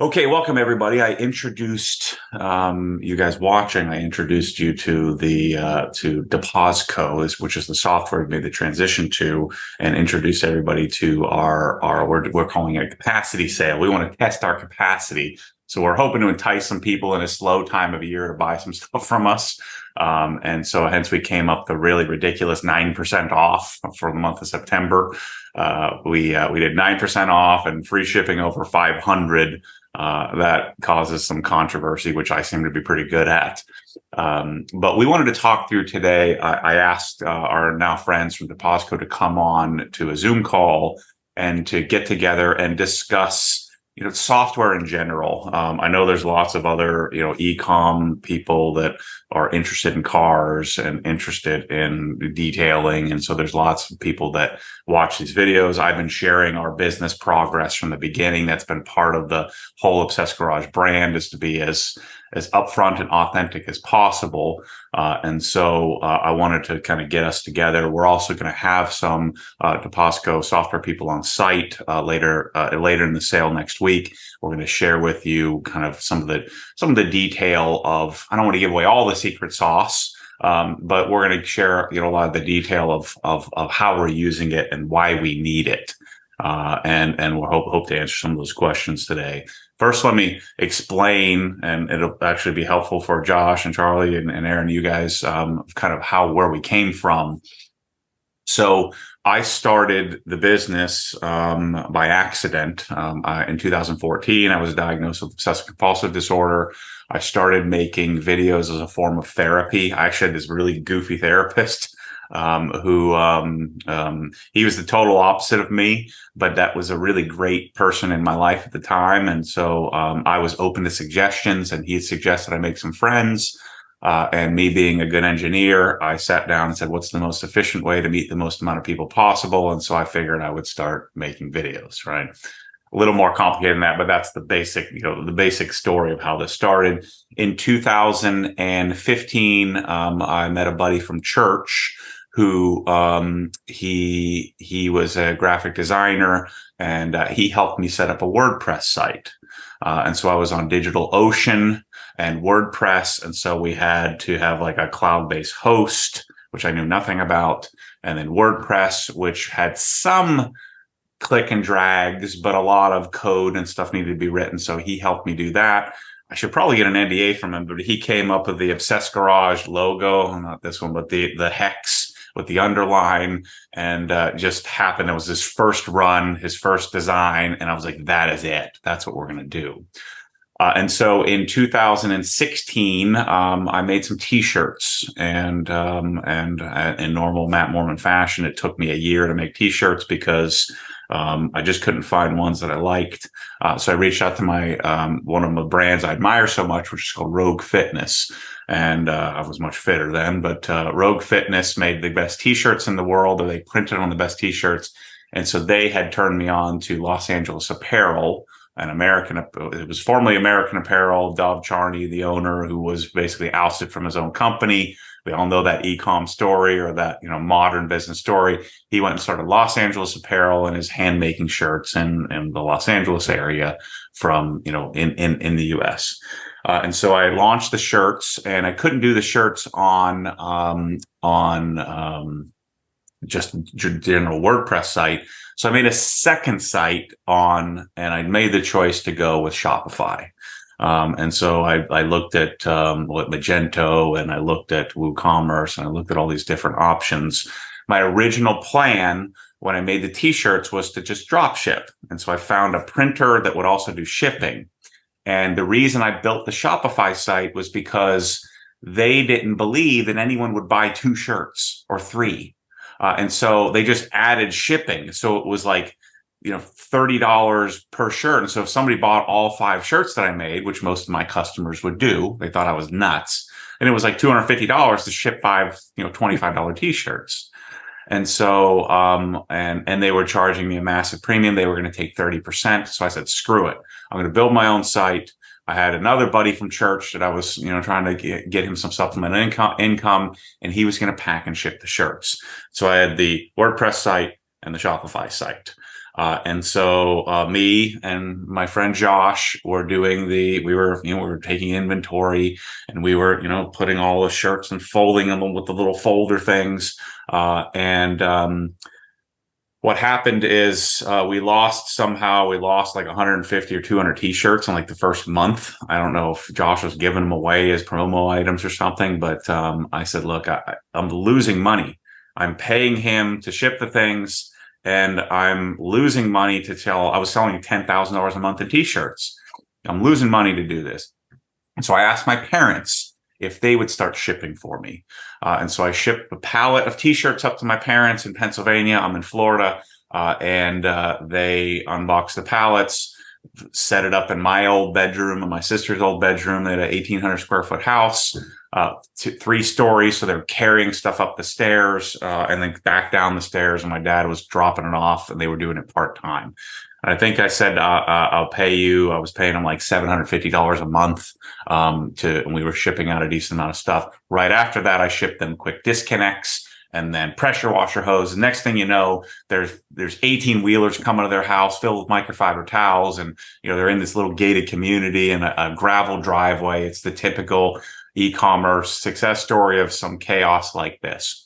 Okay, welcome everybody. I introduced you guys watching. I introduced you to the to Deposco, which is the software we made the transition to, and introduced everybody to our we're calling it a capacity sale. We want to test our capacity, so we're hoping to entice some people in a slow time of year to buy some stuff from us. And so hence we came up the really ridiculous 9% off for the month of September. We did 9% off and free shipping over 500. That causes some controversy, which I seem to be pretty good at. But we wanted to talk through today. I asked our now friends from Deposco to come on to a Zoom call and to get together and discuss, software in general. I know there's lots of other, e-com people that are interested in cars and interested in detailing. And so there's lots of people that watch these videos. I've been sharing our business progress from the beginning. That's been part of the whole Obsessed Garage brand, is to be as upfront and authentic as possible. And so I wanted to kind of get us together. We're also going to have some Deposco software people on site later in the sale next week. We're going to share with you kind of some of the detail of, I don't want to give away all the secret sauce, but we're going to share, a lot of the detail of how we're using it and why we need it. And we'll hope to answer some of those questions today. First, let me explain, and it'll actually be helpful for Josh and Charlie and Aaron, you guys, kind of where we came from. So I started the business by accident. In 2014, I was diagnosed with obsessive compulsive disorder. I started making videos as a form of therapy. I actually had this really goofy therapist who he was the total opposite of me, but that was a really great person in my life at the time. And so I was open to suggestions, and he suggested I make some friends. And me being a good engineer, I sat down and said, what's the most efficient way to meet the most amount of people possible? And so I figured I would start making videos, right? A little more complicated than that, but that's the basic story of how this started. In 2015, I met a buddy from church who he was a graphic designer, and he helped me set up a WordPress site. And so I was on DigitalOcean and WordPress, and so we had to have like a cloud-based host, which I knew nothing about, and then WordPress, which had some click and drags, but a lot of code and stuff needed to be written. So he helped me do that. I should probably get an NDA from him, but he came up with the Obsessed Garage logo, not this one, but the hex with the underline, and just happened. It was his first run, his first design, and I was like, that is it. That's what we're going to do. And so in 2016, I made some T-shirts, and in normal Matt Mormon fashion, it took me a year to make T-shirts because I just couldn't find ones that I liked. So I reached out to my one of my brands I admire so much, which is called Rogue Fitness. And I was much fitter then, but Rogue Fitness made the best T-shirts in the world, or they printed on the best T-shirts. And so they had turned me on to Los Angeles Apparel, it was formerly American Apparel. Dov Charney, the owner, who was basically ousted from his own company. We all know that e-com story, or that, modern business story. He went and started Los Angeles Apparel and is hand making shirts in the Los Angeles area from, in the US. And so I launched the shirts, and I couldn't do the shirts on just general WordPress site. So I made a second site and I made the choice to go with Shopify. And so I looked at Magento, and I looked at WooCommerce, and I looked at all these different options. My original plan when I made the T-shirts was to just drop ship. And so I found a printer that would also do shipping. And the reason I built the Shopify site was because they didn't believe that anyone would buy 2 shirts or 3. And so they just added shipping. So it was like, $30 per shirt. And so if somebody bought all 5 shirts that I made, which most of my customers would do, they thought I was nuts. And it was like $250 to ship 5, $25 T-shirts. And so, and they were charging me a massive premium. They were going to take 30%. So I said, screw it. I'm going to build my own site. I had another buddy from church that I was, trying to get him some supplemental income, and he was going to pack and ship the shirts. So I had the WordPress site and the Shopify site. And so me and my friend Josh were we were taking inventory, and we were, putting all the shirts and folding them with the little folder things. And what happened is we lost like 150 or 200 t-shirts in like the first month. I don't know if Josh was giving them away as promo items or something, but I said, look, I'm losing money. I'm paying him to ship the things, and I'm losing money I was selling $10,000 a month in t-shirts. I'm losing money to do this. And so I asked my parents if they would start shipping for me. And so I shipped a pallet of t-shirts up to my parents in Pennsylvania. I'm in Florida. And they unboxed the pallets, set it up in my old bedroom and my sister's old bedroom. They had an 1,800 square foot house, 3 stories. So they were carrying stuff up the stairs and then back down the stairs. And my dad was dropping it off, and they were doing it part-time. I think I said, I'll pay you. I was paying them like $750 a month, and we were shipping out a decent amount of stuff. Right after that, I shipped them quick disconnects and then pressure washer hose. The next thing you know, there's 18 wheelers coming to their house filled with microfiber towels. And, they're in this little gated community and a gravel driveway. It's the typical e-commerce success story of some chaos like this.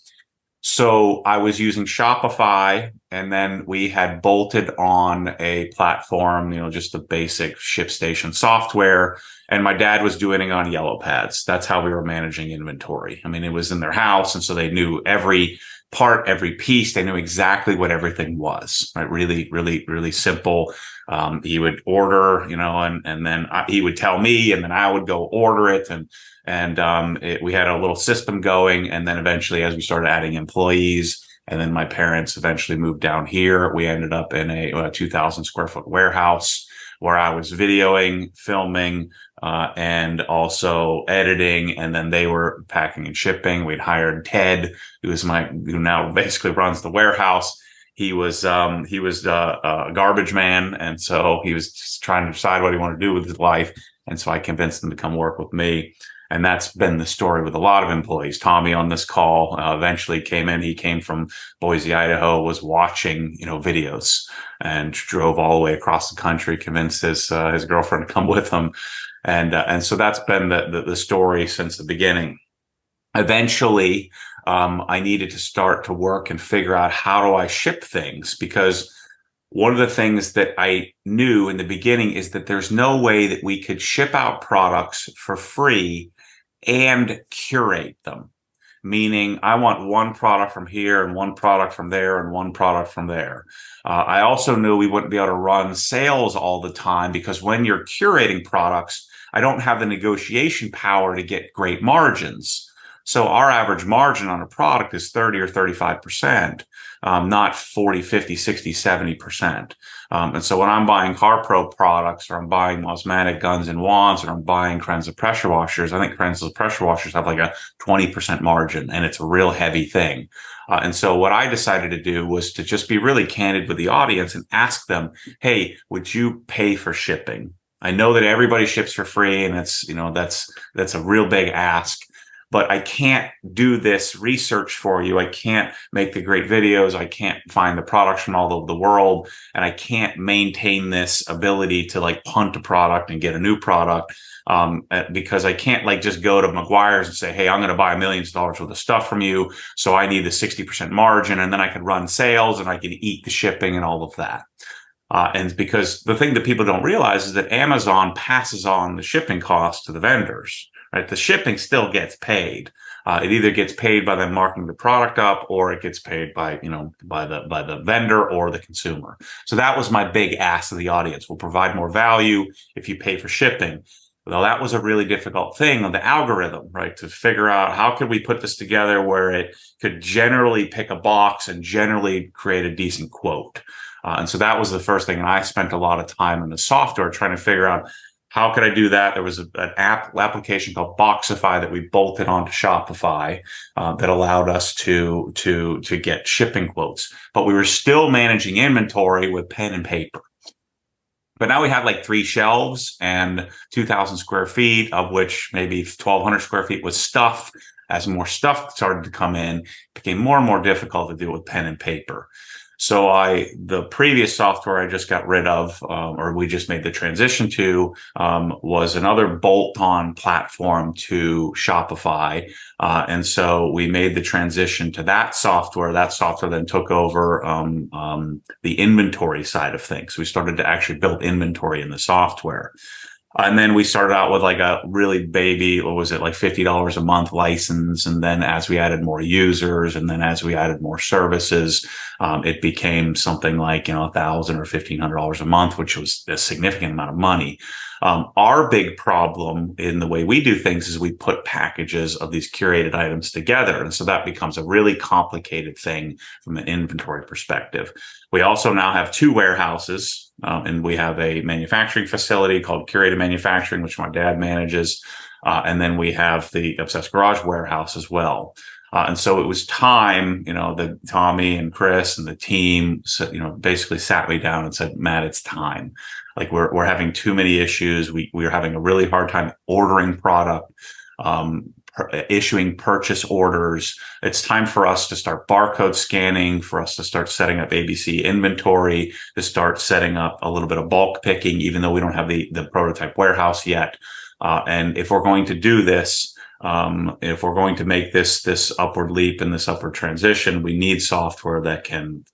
So I was using Shopify, and then we had bolted on a platform, just the basic ShipStation software. And my dad was doing it on yellow pads. That's how we were managing inventory. I mean, it was in their house. And so they knew every part, every piece. They knew exactly what everything was, right? Really, really, really simple. He would order, and then he would tell me, and then I would go order it. We had a little system going. And then eventually, as we started adding employees, and then my parents eventually moved down here, we ended up in a 2,000 square foot warehouse where I was videoing, filming, and also editing. And then they were packing and shipping. We'd hired Ted, who now basically runs the warehouse. He was a garbage man. And so he was just trying to decide what he wanted to do with his life. And so I convinced him to come work with me. And that's been the story with a lot of employees. Tommy on this call eventually came in. He came from Boise, Idaho, was watching, videos, and drove all the way across the country, convinced his girlfriend to come with him. And so that's been the story since the beginning. Eventually, I needed to start to work and figure out, how do I ship things? Because one of the things that I knew in the beginning is that there's no way that we could ship out products for free and curate them. Meaning, I want one product from here and one product from there and one product from there. I also knew we wouldn't be able to run sales all the time, because when you're curating products, I don't have the negotiation power to get great margins. So our average margin on a product is 30 or 35%, not 40, 50, 60, 70%. And so when I'm buying CarPro products, or I'm buying Osmatic guns and wands, or I'm buying Krenza pressure washers, I think Krenza pressure washers have like a 20% margin, and it's a real heavy thing. And so what I decided to do was to just be really candid with the audience and ask them, hey, would you pay for shipping? I know that everybody ships for free, and that's a real big ask. But I can't do this research for you. I can't make the great videos. I can't find the products from all over the world. And I can't maintain this ability to like punt a product and get a new product, because I can't just go to McGuire's and say, hey, I'm going to buy millions of dollars worth of stuff from you, so I need the 60% margin, and then I can run sales and I can eat the shipping and all of that. And because the thing that people don't realize is that Amazon passes on the shipping costs to the vendors. Right? The shipping still gets paid. It either gets paid by them marking the product up, or it gets paid by the vendor or the consumer. So that was my big ask to the audience. We'll provide more value if you pay for shipping. Well, that was a really difficult thing on the algorithm, right? To figure out, how could we put this together where it could generally pick a box and generally create a decent quote. And so that was the first thing. And I spent a lot of time in the software trying to figure out, how could I do that? There was an application called Boxify that we bolted onto Shopify that allowed us to get shipping quotes. But we were still managing inventory with pen and paper. But now we had like 3 shelves and 2,000 square feet, of which maybe 1,200 square feet was stuff. As more stuff started to come in, it became more and more difficult to do with pen and paper. So the previous software I just got rid of, or we just made the transition to, was another bolt-on platform to Shopify. And so we made the transition to that software. That software then took over the inventory side of things. We started to actually build inventory in the software. And then we started out with like a really baby, what was it, like $50 a month license. And then as we added more users and then as we added more services, it became something like, $1,000 or $1,500 a month, which was a significant amount of money. Our big problem in the way we do things is we put packages of these curated items together. And so that becomes a really complicated thing from an inventory perspective. We also now have two warehouses, and we have a manufacturing facility called Curated Manufacturing, which my dad manages. And then we have the Obsessed Garage warehouse as well. And so it was time, that Tommy and Chris and the team, basically sat me down and said, Matt, it's time. Like we're having too many issues. We're having a really hard time ordering product, issuing purchase orders. It's time for us to start barcode scanning, for us to start setting up ABC inventory, to start setting up a little bit of bulk picking, even though we don't have the prototype warehouse yet. And if we're going to do this, if we're going to make this upward leap and this upward transition, we need software that can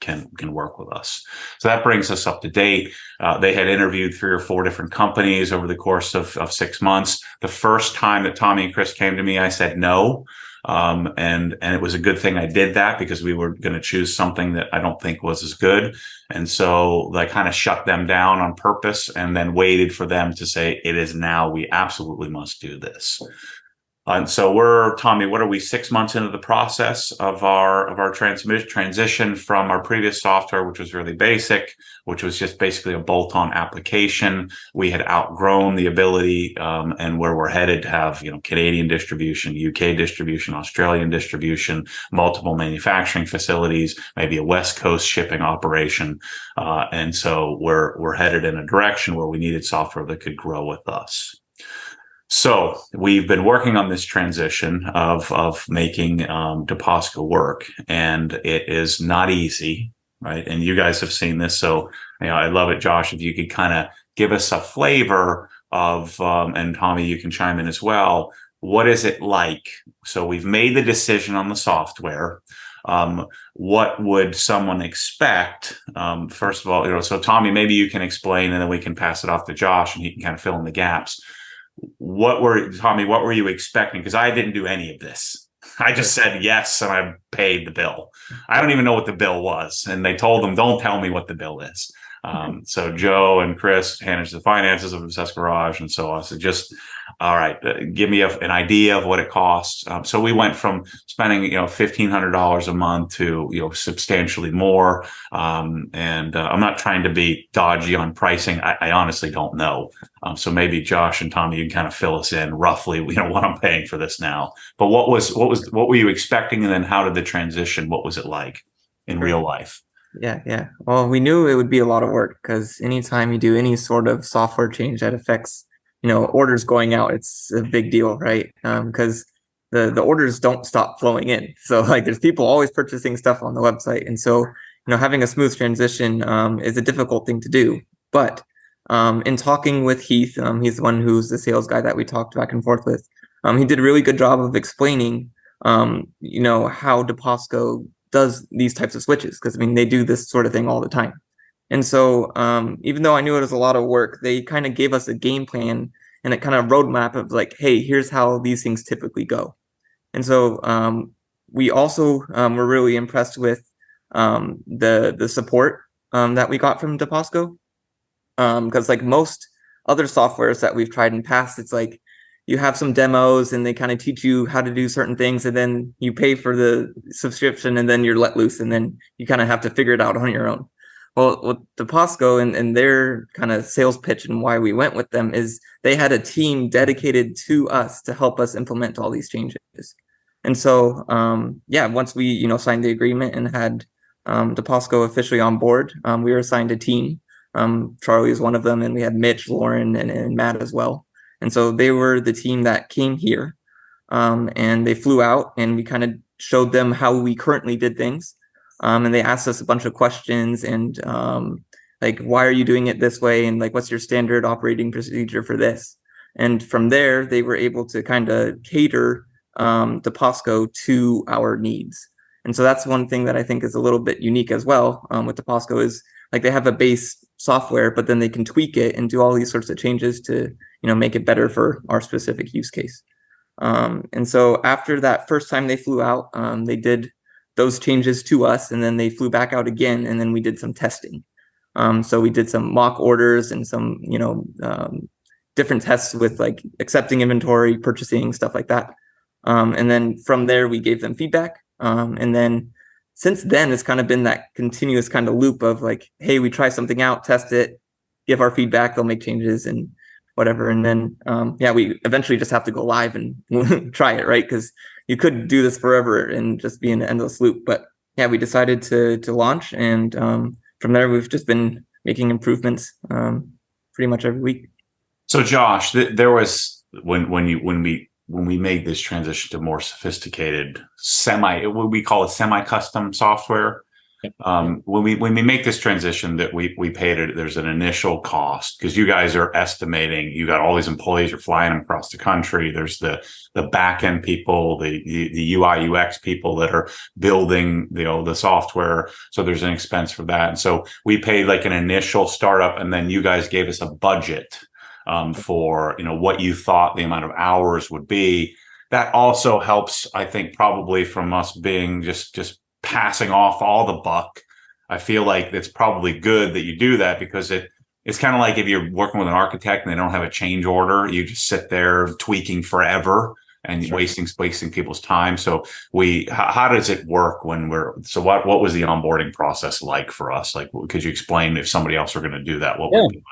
work with us. So that brings us up to date. They had interviewed 3 or 4 different companies over the course of 6 months. The first time that Tommy and Chris came to me, I said no. And it was a good thing I did that because we were going to choose something that I don't think was as good. And so I kind of shut them down on purpose and then waited for them to say, it is now, we absolutely must do this. And so Tommy, what are we, 6 months into the process of our transition from our previous software, which was really basic, which was just basically a bolt-on application. We had outgrown the ability, and where we're headed to have, Canadian distribution, UK distribution, Australian distribution, multiple manufacturing facilities, maybe a West Coast shipping operation. And so we're headed in a direction where we needed software that could grow with us. So we've been working on this transition of making Deposco work, and it is not easy, right? And you guys have seen this, so I love it, Josh. If you could kind of give us a flavor of, and Tommy, you can chime in as well. What is it like? So we've made the decision on the software. What would someone expect? First of all, so Tommy, maybe you can explain, and then we can pass it off to Josh, and he can kind of fill in the gaps. Tommy, what were you expecting? Because I didn't do any of this. I just said yes, and I paid the bill. I don't even know what the bill was. And they told them, don't tell me what the bill is. So Joe and Chris managed the finances of Obsessed Garage. And so I said, all right, give me an idea of what it costs. So we went from spending, $1,500 a month to, substantially more. And I'm not trying to be dodgy on pricing. I honestly don't know. So maybe Josh and Tommy, you can kind of fill us in roughly, what I'm paying for this now. But what were you expecting? And then how did the transition, what was it like in real life? Yeah. Well, we knew it would be a lot of work because anytime you do any sort of software change that affects, orders going out, it's a big deal, right? Because the orders don't stop flowing in. So like there's people always purchasing stuff on the website. And so, having a smooth transition is a difficult thing to do. But in talking with Heath, he's the one who's the sales guy that we talked back and forth with. He did a really good job of explaining, how Deposco does these types of switches, because they do this sort of thing all the time. And so even though I knew it was a lot of work, they kind of gave us a game plan and a kind of roadmap of like, hey, here's how these things typically go. And so we also were really impressed with the support that we got from Deposco, because like most other softwares that we've tried in the past, it's like you have some demos and they kind of teach you how to do certain things, and then you pay for the subscription and then you're let loose and then you kind of have to figure it out on your own. Well, with Deposco and their kind of sales pitch and why we went with them is they had a team dedicated to us to help us implement all these changes. And so, once we, signed the agreement and had Deposco officially on board, we were assigned a team. Charlie is one of them, and we had Mitch, Lauren, and Matt as well. And so they were the team that came here, and they flew out, and we kind of showed them how we currently did things. And they asked us a bunch of questions and like, why are you doing it this way? And like, what's your standard operating procedure for this? And from there, they were able to kind of cater Deposco to our needs. And so that's one thing that I think is a little bit unique as well with Deposco is like they have a base software, but then they can tweak it and do all these sorts of changes to, make it better for our specific use case. And so after that first time they flew out, they did those changes to us, and then they flew back out again, and then we did some testing. So we did some mock orders and some, different tests with like accepting inventory, purchasing, stuff like that. And then from there, we gave them feedback. And then since then, it's kind of been that continuous kind of loop of like, hey, we try something out, test it, give our feedback, they'll make changes and whatever. And then, we eventually just have to go live and try it, right? Because you could do this forever and just be in an endless loop. But yeah, we decided to launch. And from there, we've just been making improvements pretty much every week. So Josh, there was when we made this transition to more sophisticated what we call it semi-custom software. When we make this transition, that we paid it, there's an initial cost because you guys are estimating you got all these employees, you're flying them across the country. There's the back end people, the UI UX people that are building the software. So there's an expense for that. And so we paid like an initial startup, and then you guys gave us a budget for what you thought the amount of hours would be. That also helps, I think, probably from us being just passing off all the buck. I feel like it's probably good that you do that because it's kind of like if you're working with an architect and they don't have a change order, you just sit there tweaking forever and Sure. wasting people's time. So how does it work when what was the onboarding process like for us? Like, could you explain if somebody else were going to do that, what would it be like?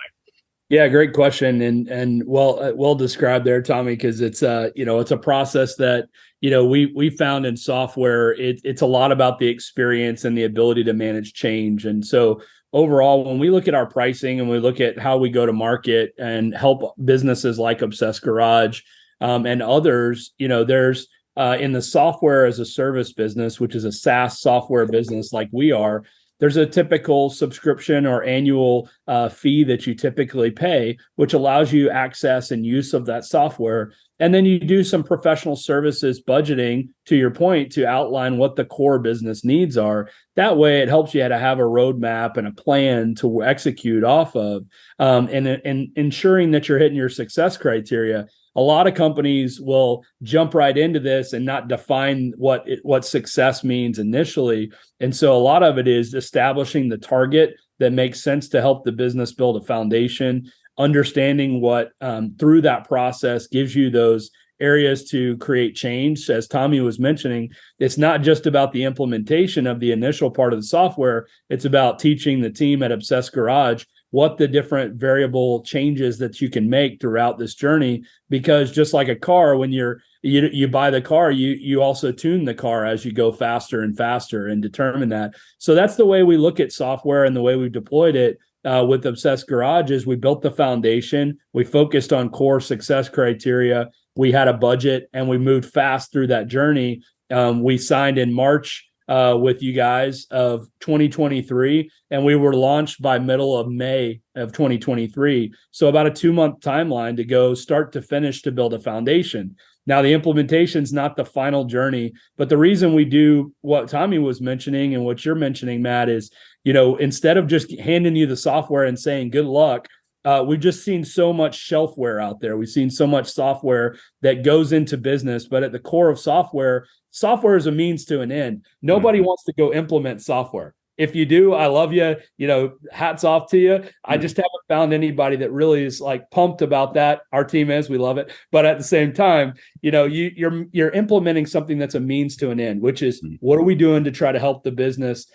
Yeah, great question, and well described there, Tommy. Because it's it's a process that we found in software. It's a lot about the experience and the ability to manage change. And so overall, when we look at our pricing and we look at how we go to market and help businesses like Obsessed Garage and others, there's in the software as a service business, which is a SaaS software business like we are. There's a typical subscription or annual fee that you typically pay, which allows you access and use of that software. And then you do some professional services budgeting, to your point, to outline what the core business needs are. That way, it helps you to have a roadmap and a plan to execute off of, and ensuring that you're hitting your success criteria. A lot of companies will jump right into this and not define what success means initially. And so a lot of it is establishing the target that makes sense to help the business build a foundation, understanding what through that process gives you those areas to create change. As Tommy was mentioning, it's not just about the implementation of the initial part of the software. It's about teaching the team at Obsessed Garage what the different variable changes that you can make throughout this journey. Because just like a car, when you buy the car, you also tune the car as you go faster and faster and determine that. So that's the way we look at software, and the way we've deployed it with Obsessed Garage is we built the foundation, we focused on core success criteria, we had a budget, and we moved fast through that journey. We signed in March with you guys of 2023, and we were launched by middle of May of 2023. So about a 2-month timeline to go start to finish to build a foundation. Now, the implementation is not the final journey, but the reason we do what Tommy was mentioning and what you're mentioning, Matt, is, instead of just handing you the software and saying good luck, we've just seen so much shelfware out there. We've seen so much software that goes into business, but at the core of software is a means to an end. Nobody wants to go implement software. If you do, I love you. Hats off to you. I just haven't found anybody that really is like pumped about that. Our team is, we love it. But at the same time, you're implementing something that's a means to an end, which is what are we doing to try to help the business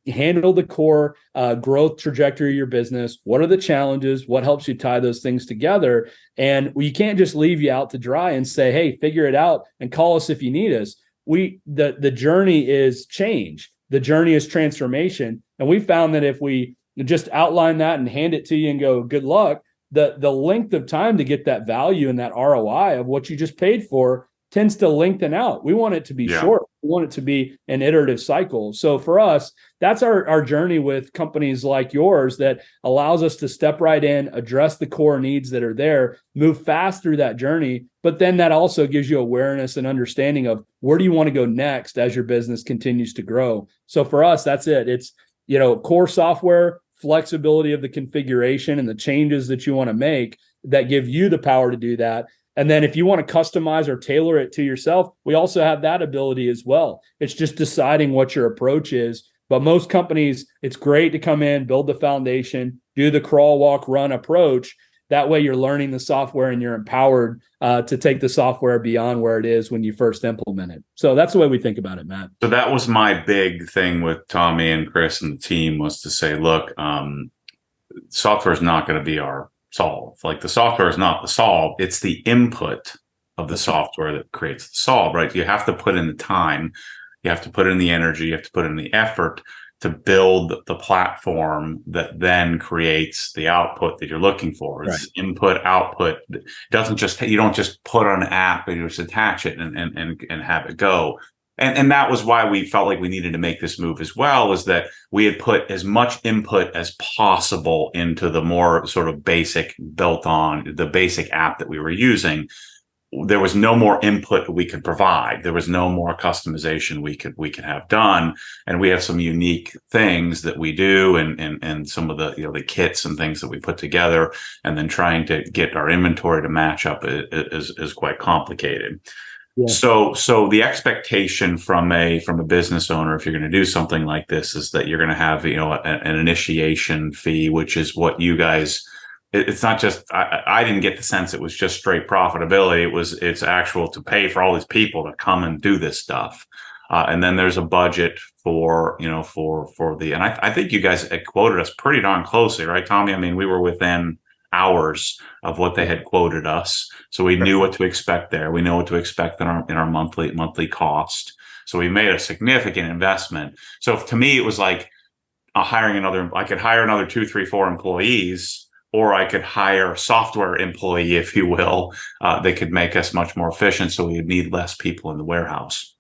handle the core growth trajectory of your business? What are the challenges? What helps you tie those things together? And we can't just leave you out to dry and say, hey, figure it out and call us if you need us. The journey is change. The journey is transformation. And we found that if we just outline that and hand it to you and go, good luck, the length of time to get that value and that ROI of what you just paid for tends to lengthen out. We want it to be short. We want it to be an iterative cycle. So for us, that's our journey with companies like yours that allows us to step right in, address the core needs that are there, move fast through that journey. But then that also gives you awareness and understanding of where do you want to go next as your business continues to grow. So for us, that's it. It's, core software, flexibility of the configuration and the changes that you want to make that give you the power to do that. And then if you want to customize or tailor it to yourself, we also have that ability as well. It's just deciding what your approach is. But most companies, it's great to come in, build the foundation, do the crawl, walk, run approach. That way you're learning the software and you're empowered to take the software beyond where it is when you first implement it. So that's the way we think about it, Matt. So that was my big thing with Tommy and Chris and the team, was to say, look, software is not going to be our solve. Like, the software is not the solve. It's the input of the software that creates the solve, right? You have to put in the time, you have to put in the energy, you have to put in the effort to build the platform that then creates the output that you're looking for. It's input, output. It doesn't just, you don't just put on an app and you just attach it and have it go. And that was why we felt like we needed to make this move as well, was that we had put as much input as possible into the more sort of basic, built on the basic app that we were using. There was no more input we could provide. There was no more customization we could have done. And we have some unique things that we do, and some of the, the kits and things that we put together, and then trying to get our inventory to match up is quite complicated. Yeah. So the expectation from a business owner, if you're going to do something like this, is that you're going to have, an initiation fee, which is what you guys. It's not just, I didn't get the sense it was just straight profitability. It's actual to pay for all these people to come and do this stuff. And then there's a budget for the, and I think you guys had quoted us pretty darn closely, right, Tommy? I mean, we were within hours of what they had quoted us. So we knew what to expect there. We know what to expect in our monthly cost. So we made a significant investment. So to me, it was like I could hire another 2, 3, 4 employees, or I could hire a software employee, if you will. They could make us much more efficient, so we would need less people in the warehouse.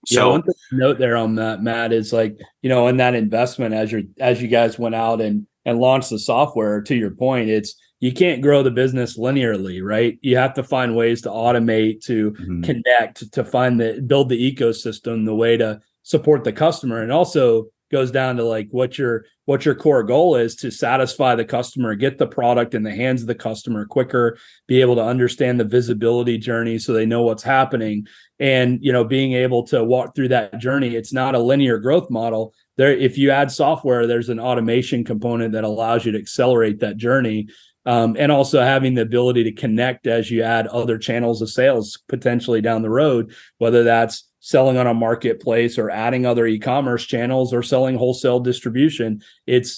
So one thing to note there on that, Matt, is like, in that investment, as you guys went out and launched the software, to your point, it's, you can't grow the business linearly, right? You have to find ways to automate, to connect, to build the ecosystem, the way to support the customer. And also goes down to like what your core goal is, to satisfy the customer, get the product in the hands of the customer quicker, be able to understand the visibility journey so they know what's happening. And, being able to walk through that journey, it's not a linear growth model. If you add software, there's an automation component that allows you to accelerate that journey. And also having the ability to connect as you add other channels of sales potentially down the road, whether that's selling on a marketplace or adding other e-commerce channels or selling wholesale distribution.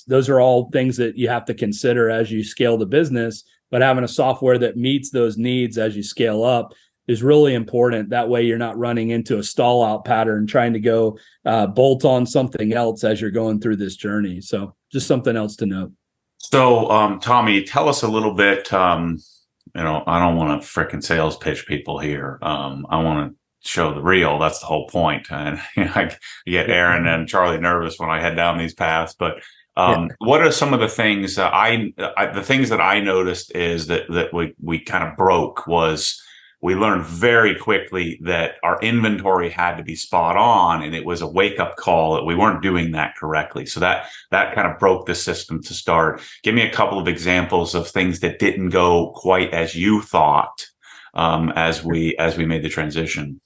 Those are all things that you have to consider as you scale the business, but having a software that meets those needs as you scale up is really important. That way you're not running into a stall out pattern, trying to go bolt on something else as you're going through this journey. So just something else to note. So, Tommy, tell us a little bit, I don't want to frickin' sales pitch people here. I want to show the real. That's the whole point. And I get Aaron and Charlie nervous when I head down these paths. But what are some of the things that the things that I noticed is that we kind of broke was, we learned very quickly that our inventory had to be spot on, and it was a wake-up call that we weren't doing that correctly. So that kind of broke the system to start. Give me a couple of examples of things that didn't go quite as you thought as we made the transition.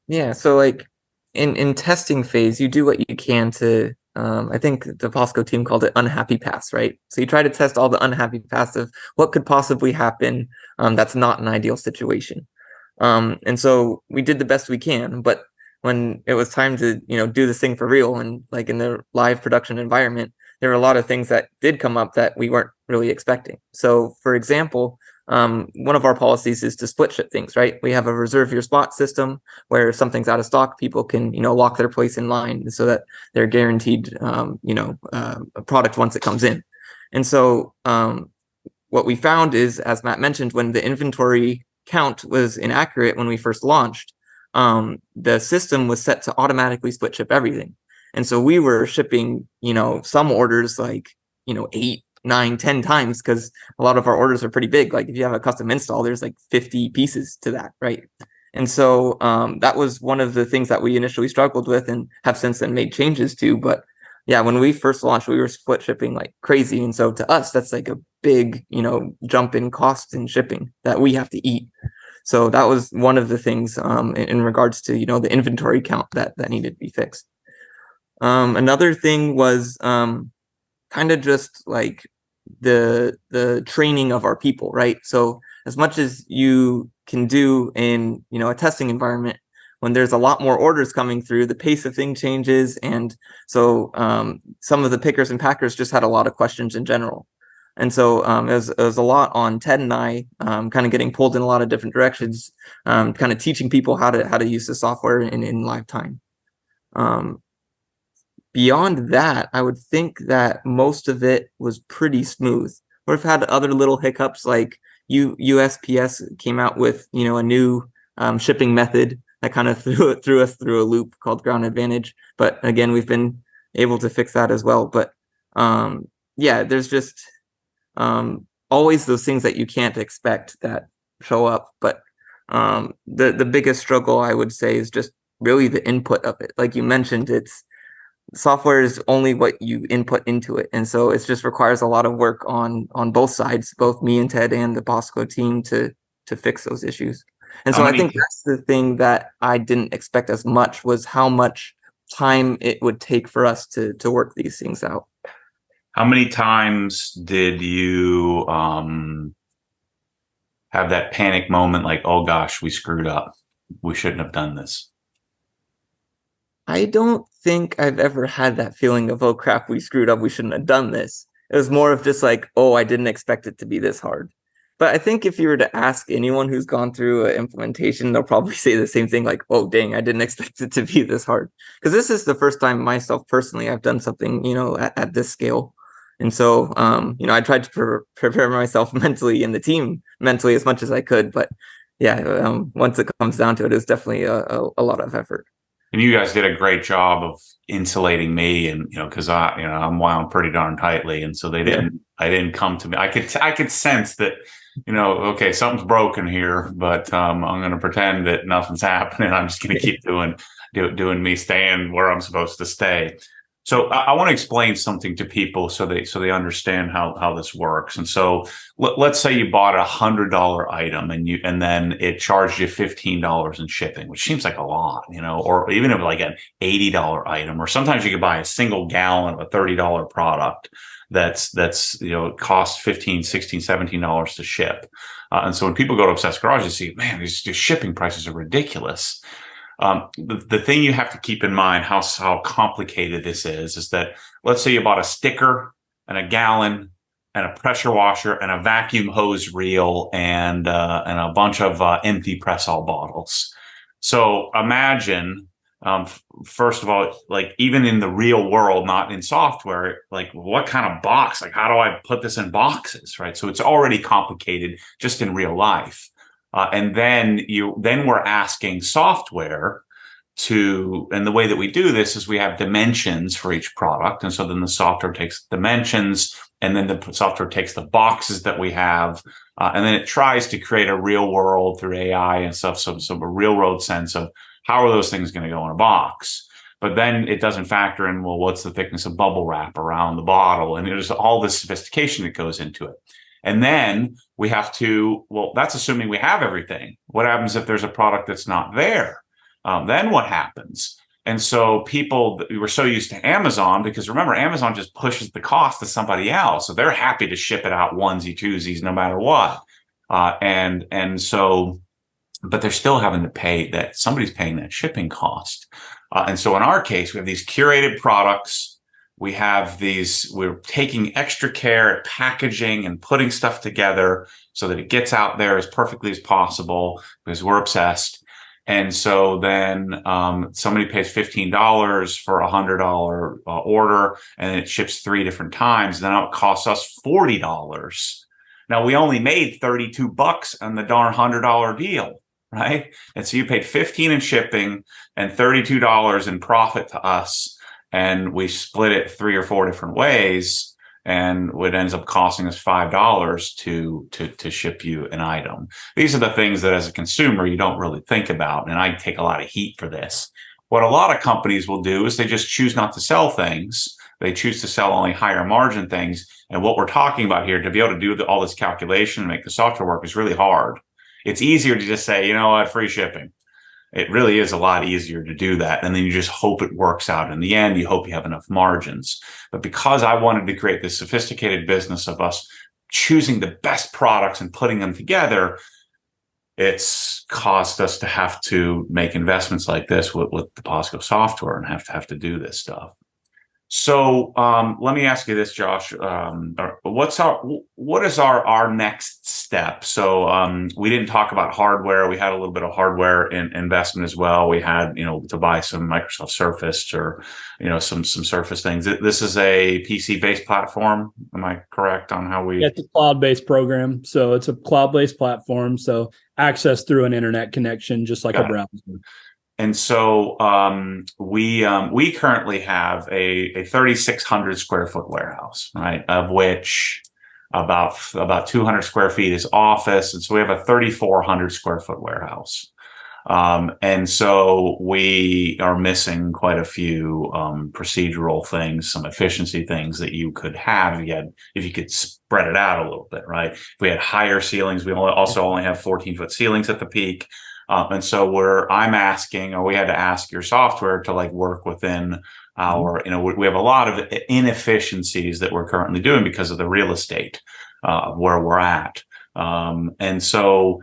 Yeah, so like in testing phase, you do what you can to, I think the Deposco team called it unhappy paths, right? So you try to test all the unhappy paths of what could possibly happen that's not an ideal situation. And so we did the best we can, but when it was time to, do this thing for real, and like in the live production environment, there were a lot of things that did come up that we weren't really expecting. So for example, one of our policies is to split ship things, right? We have a reserve your spot system where if something's out of stock, people can, lock their place in line so that they're guaranteed, a product once it comes in. And so what we found is, as Matt mentioned, when the inventory count was inaccurate when we first launched, the system was set to automatically split ship everything. And so we were shipping, some orders like, 8, 9, 10 times, because a lot of our orders are pretty big. Like if you have a custom install, there's like 50 pieces to that, right? And so that was one of the things that we initially struggled with and have since then made changes to. But yeah, when we first launched, we were split shipping like crazy. And so to us, that's like a big, jump in cost in shipping that we have to eat. So that was one of the things in regards to, the inventory count that needed to be fixed. Another thing was kind of just like the training of our people, right? So as much as you can do in, a testing environment, when there's a lot more orders coming through, the pace of thing changes. And so some of the pickers and packers just had a lot of questions in general. And so it was a lot on Ted and I kind of getting pulled in a lot of different directions, kind of teaching people how to use the software in live time. Beyond that, I would think that most of it was pretty smooth. We've had other little hiccups, like USPS came out with a new shipping method that kind of threw us through a loop called Ground Advantage. But again, we've been able to fix that as well. But yeah, there's just always those things that you can't expect that show up. But the biggest struggle, I would say, is just really the input of it. Like you mentioned, software is only what you input into it, and so it just requires a lot of work on both sides, both me and Ted and the Deposco team to fix those issues. And so I think that's the thing that I didn't expect as much, was how much time it would take for us to work these things out. How many times did you have that panic moment, like, oh gosh, we screwed up, we shouldn't have done this? I don't think I've ever had that feeling of, oh crap, we screwed up, we shouldn't have done this. It was more of just like, oh, I didn't expect it to be this hard. But I think if you were to ask anyone who's gone through an implementation, they'll probably say the same thing, like, oh, dang, I didn't expect it to be this hard. Because this is the first time myself personally, I've done something, at this scale. And so, I tried to prepare myself mentally and the team mentally as much as I could. But yeah, once it comes down to it, it's definitely a lot of effort. And you guys did a great job of insulating me, and because I'm wound pretty darn tightly, and so I didn't come to me. I could sense that, okay, something's broken here, but I'm going to pretend that nothing's happening. I'm just going to keep doing me, staying where I'm supposed to stay. So I want to explain something to people so they understand how this works. And so let's say you bought $100 item and then it charged you $15 in shipping, which seems like a lot, or even if like an $80 item, or sometimes you could buy a single gallon of a $30 product that's costs $15, $16, $17 to ship. And so when people go to Obsessed Garage, you see, man, these shipping prices are ridiculous. The thing you have to keep in mind, how complicated this is that let's say you bought a sticker and a gallon and a pressure washer and a vacuum hose reel and a bunch of empty press-all bottles. So imagine, first of all, like even in the real world, not in software, like what kind of box? Like how do I put this in boxes, right? So it's already complicated just in real life. And then we're asking software and the way that we do this is we have dimensions for each product. And so then the software takes dimensions, and then the software takes the boxes that we have, and then it tries to create a real world through AI and stuff. So a real world sense of how are those things going to go in a box? But then it doesn't factor in, well, what's the thickness of bubble wrap around the bottle? And there's all this sophistication that goes into it. And then we have to, well, that's assuming we have everything. What happens if there's a product that's not there? Then what happens? And so we were so used to Amazon, because remember, Amazon just pushes the cost to somebody else. So they're happy to ship it out onesie twosies, no matter what. And so, but they're still having to pay that, somebody's paying that shipping cost. And so in our case, we have these curated products. We're taking extra care at packaging and putting stuff together so that it gets out there as perfectly as possible, because we're obsessed. And so then somebody pays $15 for a $100 order, and it ships 3 different times. Then it costs us $40. Now we only made $32 on the darn $100 deal. right? And so you paid $15 in shipping and $32 in profit to us, and we split it 3 or 4 different ways, and it ends up costing us $5 to ship you an item. These are the things that as a consumer you don't really think about, and I take a lot of heat for this. What a lot of companies will do is they just choose not to sell things. They choose to sell only higher margin things. And what we're talking about here, to be able to do all this calculation and make the software work, is really hard. It's easier to just say, you know what, free shipping. It really is a lot easier to do that. And then you just hope it works out. In the end, you hope you have enough margins. But because I wanted to create this sophisticated business of us choosing the best products and putting them together, it's caused us to have to make investments like this with Deposco software and have to do this stuff. So let me ask you this, Josh. What is our next step? So we didn't talk about hardware. We had a little bit of hardware investment as well. We had, to buy some Microsoft Surface or, some Surface things. This is a PC-based platform. Am I correct on how we? Yeah, it's a cloud-based program. So it's a cloud-based platform. So access through an internet connection, just like a browser. And so we currently have a 3,600 square foot warehouse, right? Of which about 200 square feet is office, and so we have a 3,400 square foot warehouse. And so we are missing quite a few procedural things, some efficiency things that you could have if you could spread it out a little bit, right? If we had higher ceilings, we also only have 14-foot ceilings at the peak. And so we had to ask your software to work within our, we have a lot of inefficiencies that we're currently doing because of the real estate where we're at. And so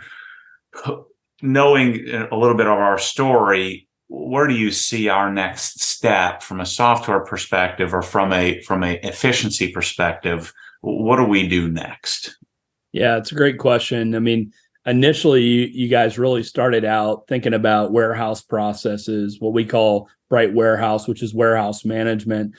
knowing a little bit of our story, where do you see our next step from a software perspective or from a efficiency perspective? What do we do next? Yeah, it's a great question. I mean, initially, you guys really started out thinking about warehouse processes, what we call Bright Warehouse, which is warehouse management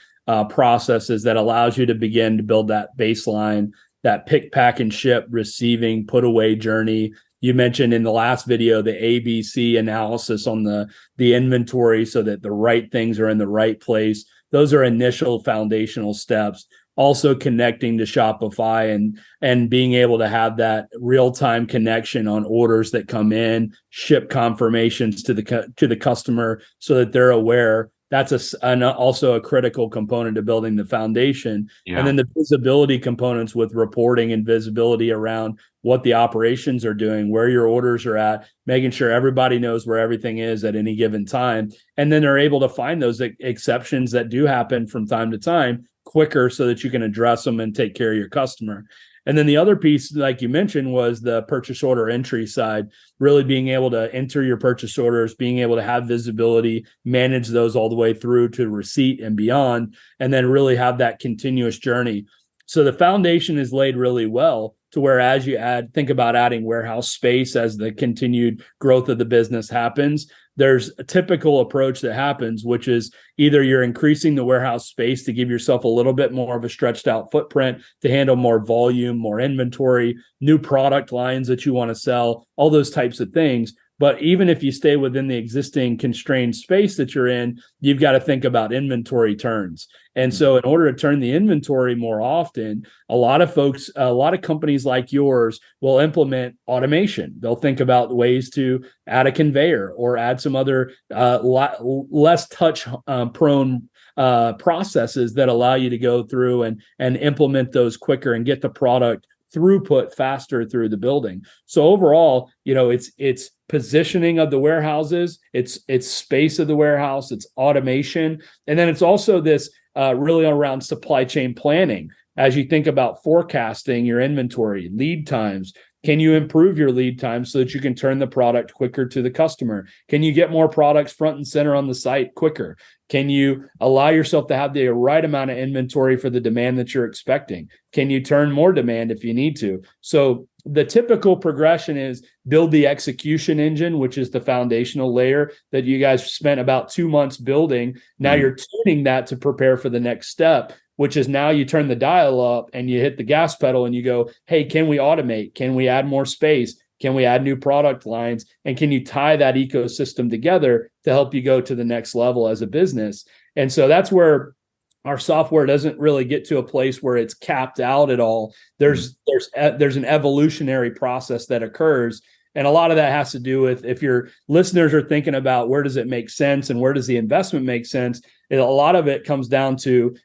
processes that allows you to begin to build that baseline, that pick, pack, and ship, receiving, put away journey. You mentioned in the last video the ABC analysis on the inventory so that the right things are in the right place. Those are initial foundational steps. Also connecting to Shopify and being able to have that real-time connection on orders that come in, ship confirmations to the customer so that they're aware. That's also a critical component of building the foundation. Yeah. And then the visibility components with reporting and visibility around what the operations are doing, where your orders are at, making sure everybody knows where everything is at any given time. And then they're able to find those exceptions that do happen from time to time quicker so that you can address them and take care of your customer. And then the other piece, like you mentioned, was the purchase order entry side, really being able to enter your purchase orders, being able to have visibility, manage those all the way through to receipt and beyond, and then really have that continuous journey. So the foundation is laid really well to where as you think about adding warehouse space as the continued growth of the business happens, there's a typical approach that happens, which is either you're increasing the warehouse space to give yourself a little bit more of a stretched out footprint to handle more volume, more inventory, new product lines that you want to sell, all those types of things. But even if you stay within the existing constrained space that you're in, you've got to think about inventory turns. And so in order to turn the inventory more often, a lot of companies like yours will implement automation. They'll think about ways to add a conveyor or add some other less touch prone processes that allow you to go through and implement those quicker and get the product throughput faster through the building. So overall, it's positioning of the warehouses, it's space of the warehouse, it's automation, and then it's also this really around supply chain planning. As you think about forecasting your inventory, lead times, can you improve your lead time so that you can turn the product quicker to the customer? Can you get more products front and center on the site quicker? Can you allow yourself to have the right amount of inventory for the demand that you're expecting? Can you turn more demand if you need to? So the typical progression is build the execution engine, which is the foundational layer that you guys spent about 2 months building. Now you're tuning that to prepare for the next step, which is now you turn the dial up and you hit the gas pedal and you go, hey, can we automate? Can we add more space? Can we add new product lines? And can you tie that ecosystem together to help you go to the next level as a business? And so that's where our software doesn't really get to a place where it's capped out at all. There's an evolutionary process that occurs. And a lot of that has to do with, if your listeners are thinking about where does it make sense and where does the investment make sense, a lot of it comes down to,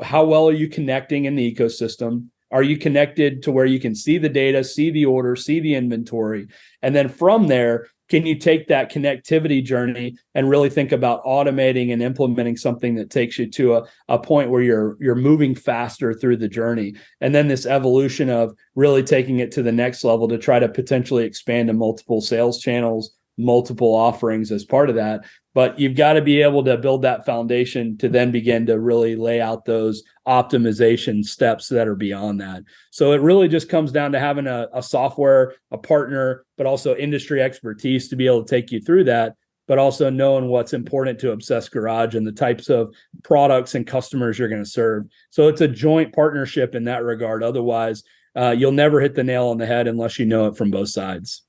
how well are you connecting in the ecosystem? Are you connected to where you can see the data, see the order, see the inventory? And then from there, can you take that connectivity journey and really think about automating and implementing something that takes you to a point where you're moving faster through the journey? And then this evolution of really taking it to the next level to try to potentially expand to multiple sales channels, multiple offerings as part of that. But you've got to be able to build that foundation to then begin to really lay out those optimization steps that are beyond that. So it really just comes down to having a software, a partner, but also industry expertise to be able to take you through that, but also knowing what's important to Obsessed Garage and the types of products and customers you're going to serve. So it's a joint partnership in that regard. Otherwise, you'll never hit the nail on the head unless you know it from both sides.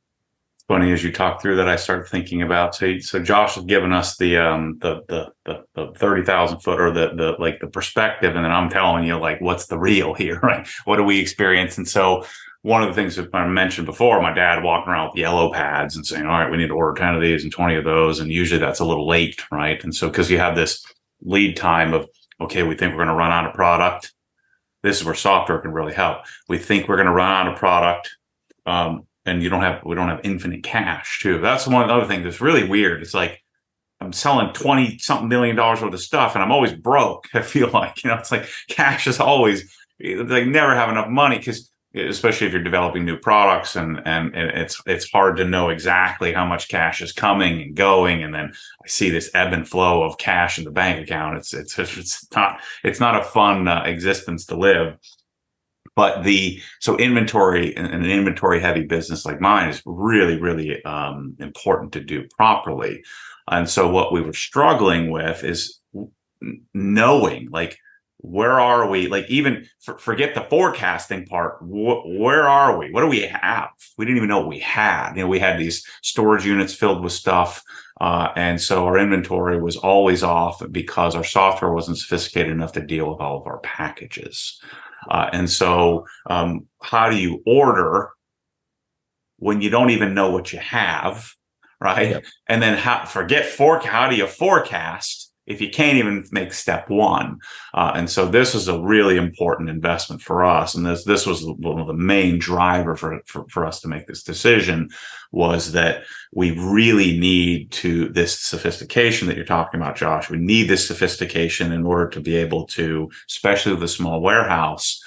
Funny, as you talk through that, I started thinking about, so Josh has given us the 30,000 foot, or the perspective, and then I'm telling you, like, what's the real here, right? What do we experience? And so one of the things that I mentioned before, my dad walking around with yellow pads and saying, all right, we need to order 10 of these and 20 of those, and usually that's a little late, right? And so because you have this lead time of, okay, we think we're going to run out of product. This is where software can really help. We think we're going to run out of product. And we don't have infinite cash too. That's one other thing that's really weird. It's like I'm selling 20 something million dollars worth of stuff and I'm always broke. I feel like, it's like cash is always, like, never have enough money, because especially if you're developing new products and it's hard to know exactly how much cash is coming and going. And then I see this ebb and flow of cash in the bank account. It's not a fun existence to live. But so inventory, and an inventory heavy business like mine, is really, really important to do properly. And so what we were struggling with is knowing, like, where are we? Like, even forget the forecasting part. Where are we? What do we have? We didn't even know what we had. We had these storage units filled with stuff. And so our inventory was always off because our software wasn't sophisticated enough to deal with all of our packages. And so how do you order when you don't even know what you have, right? Yep. And then how do you forecast if you can't even make step one? And so this is a really important investment for us. And this was one of the main driver for us to make this decision, was that we really need this sophistication that you're talking about, Josh. We need this sophistication in order to be able to, especially with a small warehouse,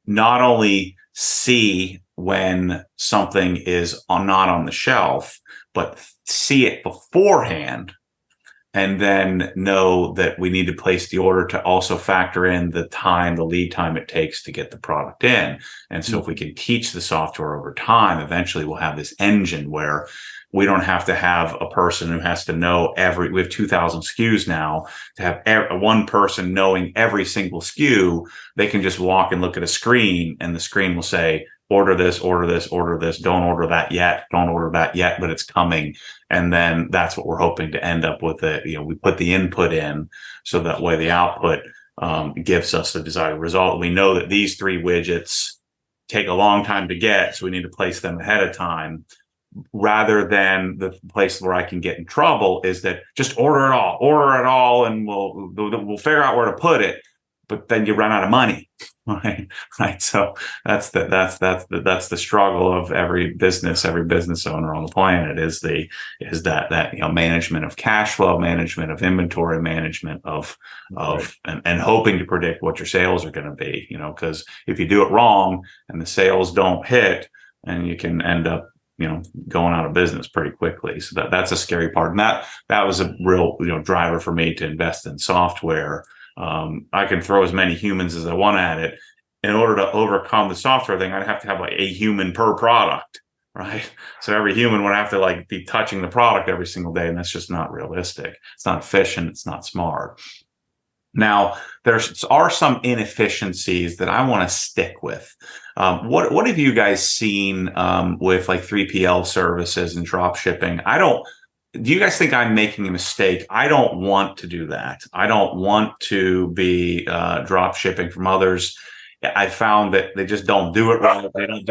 not only see when something is not on the shelf, but see it beforehand, and then know that we need to place the order to also factor in the lead time it takes to get the product in. And so if we can teach the software over time, eventually we'll have this engine where we don't have to have a person who has to know we have 2,000 SKUs now, to have one person knowing every single SKU. They can just walk and look at a screen, and the screen will say, order this, order this, order this. Don't order that yet. Don't order that yet, but it's coming. And then that's what we're hoping to end up with. We put the input in, so that way the output gives us the desired result. We know that these 3 widgets take a long time to get, so we need to place them ahead of time. Rather than the place where I can get in trouble is that just order it all, and we'll figure out where to put it. But then you run out of money, right? So that's the struggle of every business owner on the planet, is that management of cash flow, management of inventory, management of and hoping to predict what your sales are going to be, because if you do it wrong and the sales don't hit, and you can end up going out of business pretty quickly. So that's a scary part. And that was a real, driver for me to invest in software. I can throw as many humans as I want at it. In order to overcome the software thing, I'd have to have like a human per product, right? So every human would have to be touching the product every single day. And that's just not realistic. It's not efficient. It's not smart. Now, there are some inefficiencies that I want to stick with. What have you guys seen with like 3PL services and drop shipping? Do you guys think I'm making a mistake? I don't want to do that. I don't want to be drop shipping from others. I found that they just don't do it right. They don't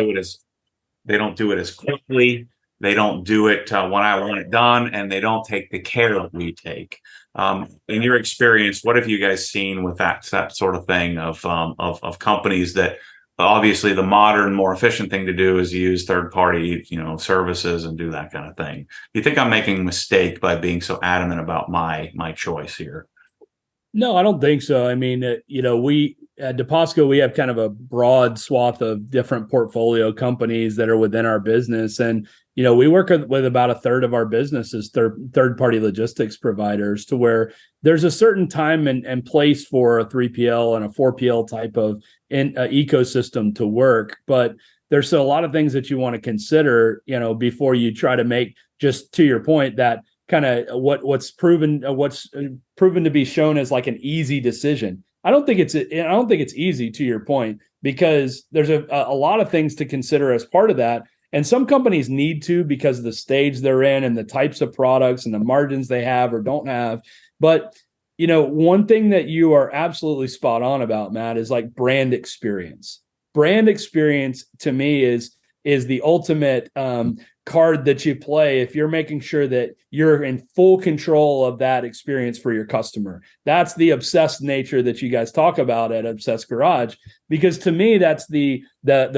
do it as quickly. They don't do it when I want it done, and they don't take the care that we take. In your experience, what have you guys seen with that sort of thing of companies that obviously the modern, more efficient thing to do is use third party, services and do that kind of thing? Do you think I'm making a mistake by being so adamant about my choice here? No, I don't think so. I mean, we at Deposco, we have kind of a broad swath of different portfolio companies that are within our business. And, we work with about a third of our business as third party logistics providers, to where there's a certain time and place for a 3PL and a 4PL type of ecosystem to work. But there's a lot of things that you want to consider, before you try to make, just to your point, that kind of what's proven to be shown as like an easy decision. I don't think it's easy, to your point, because there's a lot of things to consider as part of that. And some companies need to, because of the stage they're in and the types of products and the margins they have or don't have. But, one thing that you are absolutely spot on about, Matt, is like brand experience. Brand experience to me is the ultimate card that you play if you're making sure that you're in full control of that experience for your customer. That's the obsessed nature that you guys talk about at Obsessed Garage, because to me, that's the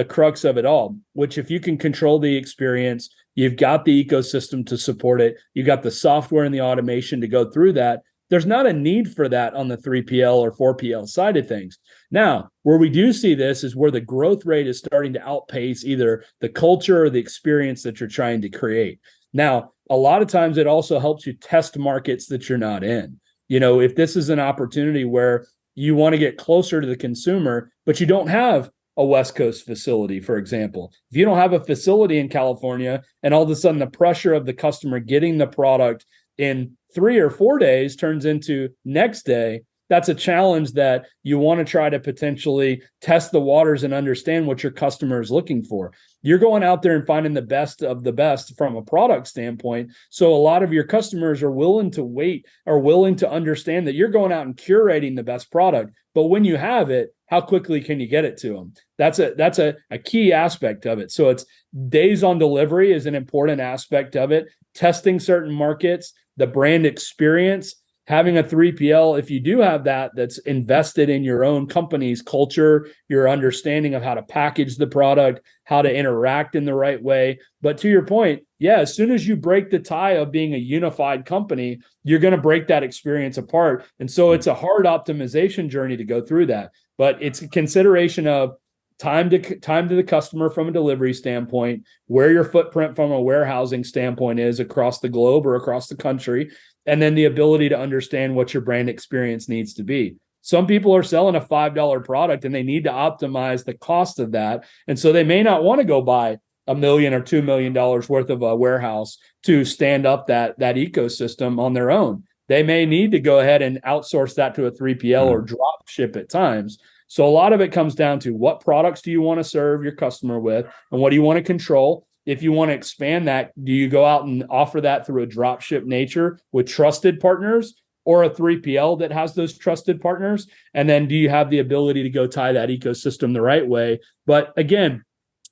crux of it all, which if you can control the experience, you've got the ecosystem to support it, you got the software and the automation to go through that. There's not a need for that on the 3PL or 4PL side of things. Now, where we do see this is where the growth rate is starting to outpace either the culture or the experience that you're trying to create. Now, a lot of times it also helps you test markets that you're not in. If this is an opportunity where you want to get closer to the consumer, but you don't have a West Coast facility, for example. If you don't have a facility in California and all of a sudden the pressure of the customer getting the product in 3 or 4 days turns into next day, that's a challenge that you want to try to potentially test the waters and understand what your customer is looking for. You're going out there and finding the best of the best from a product standpoint. So a lot of your customers are willing to wait, are willing to understand that you're going out and curating the best product. But when you have it, how quickly can you get it to them? That's a key aspect of it. So it's days on delivery is an important aspect of it. Testing certain markets, the brand experience, having a 3PL, if you do have that's invested in your own company's culture, your understanding of how to package the product, how to interact in the right way. But to your point, yeah, as soon as you break the tie of being a unified company, you're going to break that experience apart. And so it's a hard optimization journey to go through that. But it's a consideration of time to the customer from a delivery standpoint, where your footprint from a warehousing standpoint is across the globe or across the country, and then the ability to understand what your brand experience needs to be. Some people are selling a $5 product and they need to optimize the cost of that. And so they may not want to go buy $1 million or $2 million worth of a warehouse to stand up that ecosystem on their own. They may need to go ahead and outsource that to a 3PL or drop ship at times. So a lot of it comes down to what products do you want to serve your customer with, and what do you want to control? If you want to expand that, do you go out and offer that through a drop ship nature with trusted partners, or a 3PL that has those trusted partners? And then do you have the ability to go tie that ecosystem the right way? But again,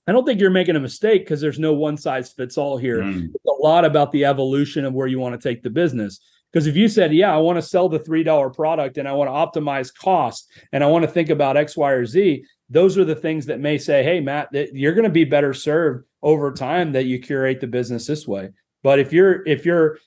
I don't think you're making a mistake, because there's no one size fits all here. It's a lot about the evolution of where you want to take the business. Because if you said, yeah, I want to sell the $3 product and I want to optimize cost and I want to think about X, Y, or Z, those are the things that may say, hey, Matt, you're going to be better served over time that you curate the business this way. But if your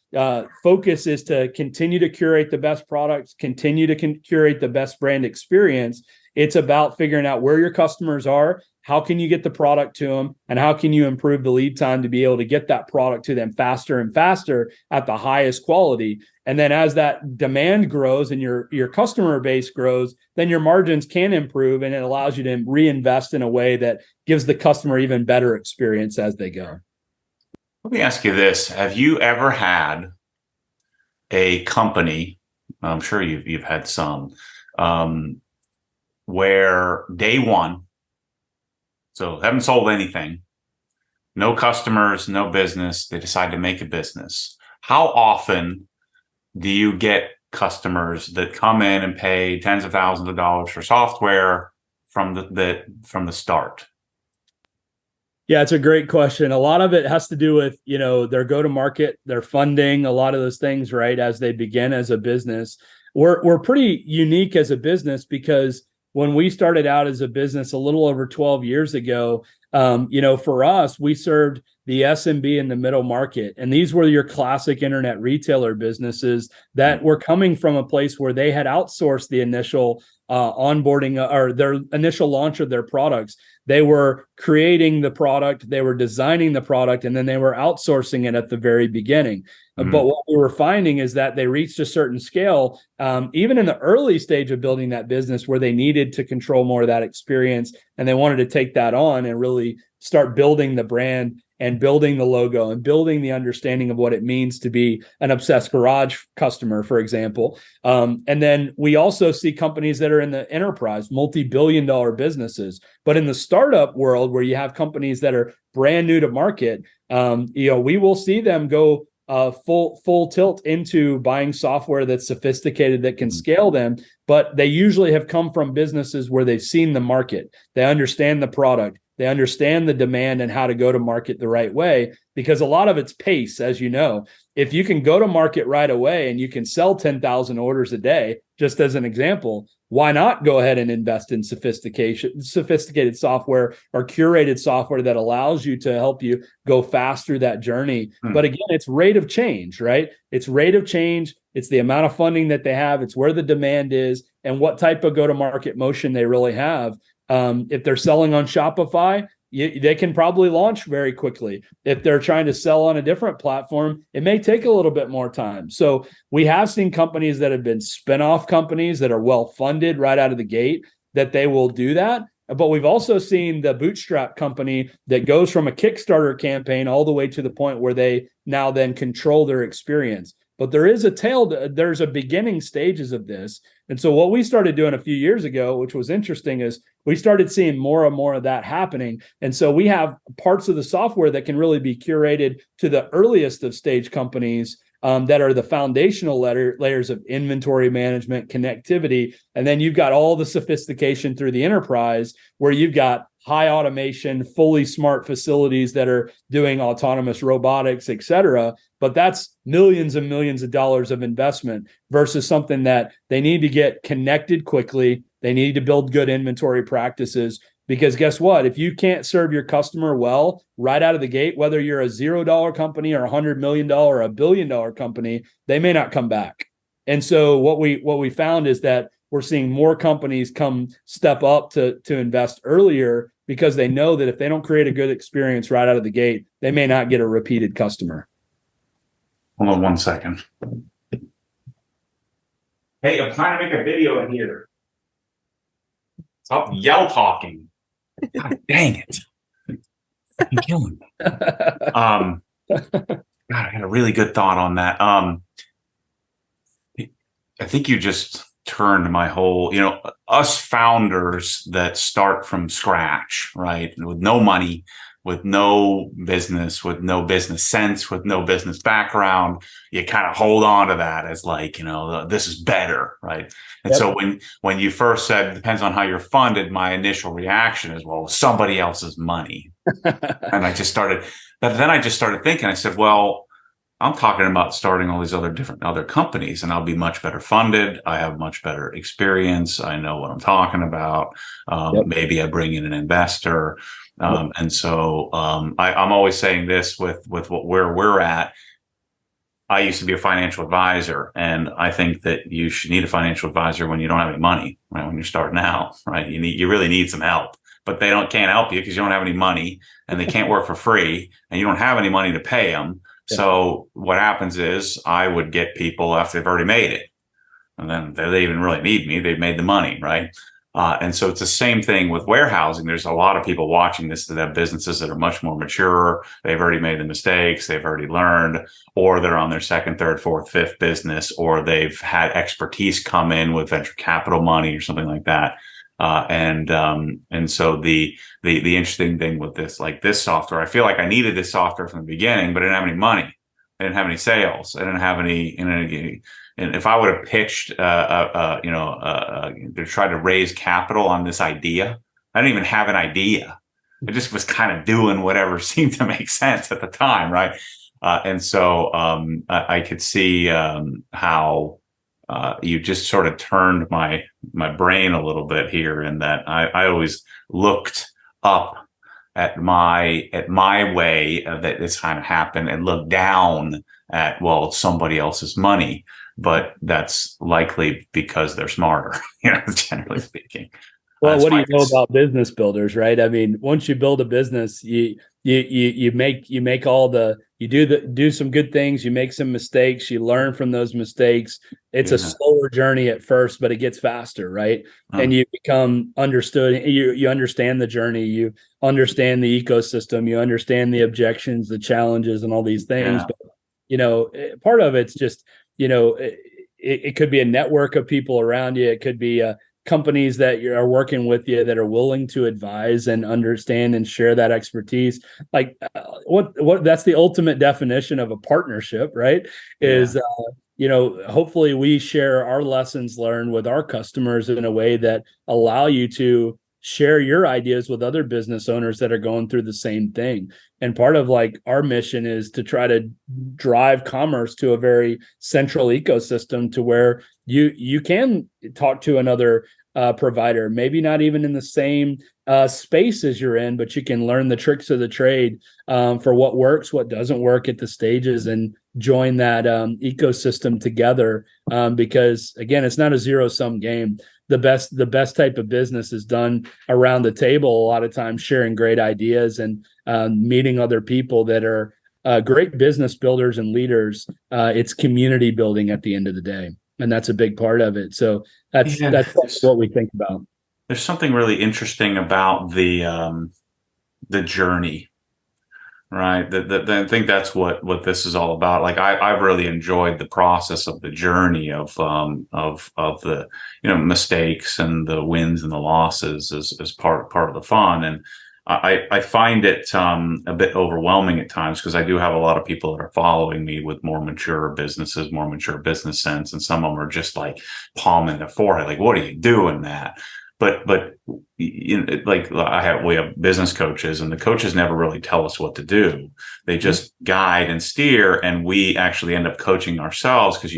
focus is to continue to curate the best products, continue to curate the best brand experience, it's about figuring out where your customers are, how can you get the product to them, and how can you improve the lead time to be able to get that product to them faster and faster at the highest quality. And then as that demand grows and your customer base grows, then your margins can improve, and it allows you to reinvest in a way that gives the customer even better experience as they go. Let me ask you this. Have you ever had a company, I'm sure you've had some, where day one, so haven't sold anything, no customers, no business, they decide to make a business. How often do you get customers that come in and pay tens of thousands of dollars for software from the start? Yeah, it's a great question. A lot of it has to do with, their go-to-market, their funding, a lot of those things, right? As they begin as a business. We're pretty unique as a business because when we started out as a business a little over 12 years ago, for us, we served the SMB and the middle market. And these were your classic internet retailer businesses that were coming from a place where they had outsourced the initial onboarding or their initial launch of their products. They were creating the product, they were designing the product, and then they were outsourcing it at the very beginning. But what we were finding is that they reached a certain scale, even in the early stage of building that business, where they needed to control more of that experience, and they wanted to take that on and really start building the brand and building the logo and building the understanding of what it means to be an Obsessed Garage customer, for example. And then we also see companies that are in the enterprise, multi-billion-dollar businesses. But in the startup world, where you have companies that are brand new to market, we will see them go full tilt into buying software that's sophisticated, that can scale them. But they usually have come from businesses where they've seen the market, they understand the product, they understand the demand and how to go to market the right way, because a lot of it's pace, as you know. If you can go to market right away and you can sell 10,000 orders a day, just as an example, why not go ahead and invest in sophisticated software or curated software that allows you to help you go fast through that journey? But again, it's rate of change, right? It's rate of change. It's the amount of funding that they have. It's where the demand is and what type of go-to-market motion they really have. If they're selling on Shopify, they can probably launch very quickly. If they're trying to sell on a different platform, it may take a little bit more time. So we have seen companies that have been spin-off companies that are well-funded right out of the gate, that they will do that. But we've also seen the bootstrap company that goes from a Kickstarter campaign all the way to the point where they now then control their experience. But there is there's a beginning stages of this. And so what we started doing a few years ago, which was interesting, is we started seeing more and more of that happening. And so we have parts of the software that can really be curated to the earliest of stage companies that are the foundational layers of inventory management, connectivity. And then you've got all the sophistication through the enterprise, where you've got high automation, fully smart facilities that are doing autonomous robotics, et cetera. But that's millions and millions of dollars of investment versus something that they need to get connected quickly. They need to build good inventory practices, because guess what? If you can't serve your customer well right out of the gate, whether you're a $0 company or $100 million or $1 billion company, they may not come back. And so what we found is that we're seeing more companies step up to invest earlier, because they know that if they don't create a good experience right out of the gate, they may not get a repeated customer. Hold on 1 second. Hey, I'm trying to make a video in here. Stop yell talking. God dang it. You're killing me. God, I had a really good thought on that. I think you just turned my whole, us founders that start from scratch, right? With no money, with no business sense, with no business background, you kind of hold on to that as like, this is better, right? And so when you first said, depends on how you're funded, my initial reaction is, well, somebody else's money. And I just started thinking, I said, well, I'm talking about starting all these other companies, and I'll be much better funded. I have much better experience. I know what I'm talking about. Maybe I bring in an investor. And so I'm always saying this with where we're at. I used to be a financial advisor, and I think that you should need a financial advisor when you don't have any money, right? When you're starting out, right? You really need some help, but they can't help you because you don't have any money, and they can't work for free, and you don't have any money to pay them. So what happens is I would get people after they've already made it, and then they even really need me. They've made the money, right? And so it's the same thing with warehousing. There's a lot of people watching this that have businesses that are much more mature. They've already made the mistakes. They've already learned, or they're on their second, third, fourth, fifth business, or they've had expertise come in with venture capital money or something like that. And so the interesting thing with this, like this software, I feel like I needed this software from the beginning, but I didn't have any money. I didn't have any sales. I didn't have any, and if I would have pitched, to try to raise capital on this idea, I didn't even have an idea. I just was kind of doing whatever seemed to make sense at the time, right? And so I could see how you just sort of turned my brain a little bit here, in that I always looked up at my way that this kind of happened, and looked down at, well, it's somebody else's money, but that's likely because they're smarter, generally speaking. Well, what do you know about business builders, right? I mean, once you build a business, you make all the, you do some good things, you make some mistakes, you learn from those mistakes. It's a slower journey at first, but it gets faster, right? And you become understood. You understand the journey, you understand the ecosystem, you understand the objections, the challenges, and all these things. But part of it's just, it could be a network of people around you. It could be companies that are working with you that are willing to advise and understand and share that expertise. Like what that's the ultimate definition of a partnership, right? Is hopefully we share our lessons learned with our customers in a way that allow you to share your ideas with other business owners that are going through the same thing. And part of like our mission is to try to drive commerce to a very central ecosystem, to where you can talk to another provider, maybe not even in the same space as you're in, but you can learn the tricks of the trade for what works, what doesn't work at the stages, and join that ecosystem together. Because again, it's not a zero-sum game. The best type of business is done around the table, a lot of times sharing great ideas and meeting other people that are great business builders and leaders. It's community building at the end of the day, and that's a big part of it. So that's what we think about. There's something really interesting about the journey, right? I think that's what this is all about. Like I've really enjoyed the process of the journey of the mistakes and the wins and the losses as part of the fun. And I find it a bit overwhelming at times, because I do have a lot of people that are following me with more mature businesses, more mature business sense, and some of them are just like palming their forehead, like, "What are you doing that?" But like we have business coaches, and the coaches never really tell us what to do. They just guide and steer, and we actually end up coaching ourselves, because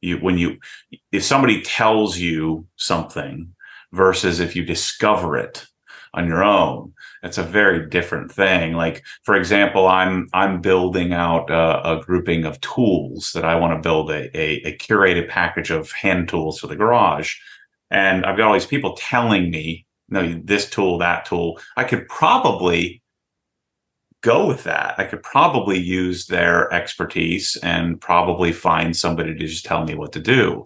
if somebody tells you something versus if you discover it on your own, it's a very different thing. Like, for example, I'm building out a grouping of tools that I want to build a curated package of hand tools for the garage. And I've got all these people telling me, no, this tool, that tool. I could probably go with that. I could probably use their expertise and probably find somebody to just tell me what to do.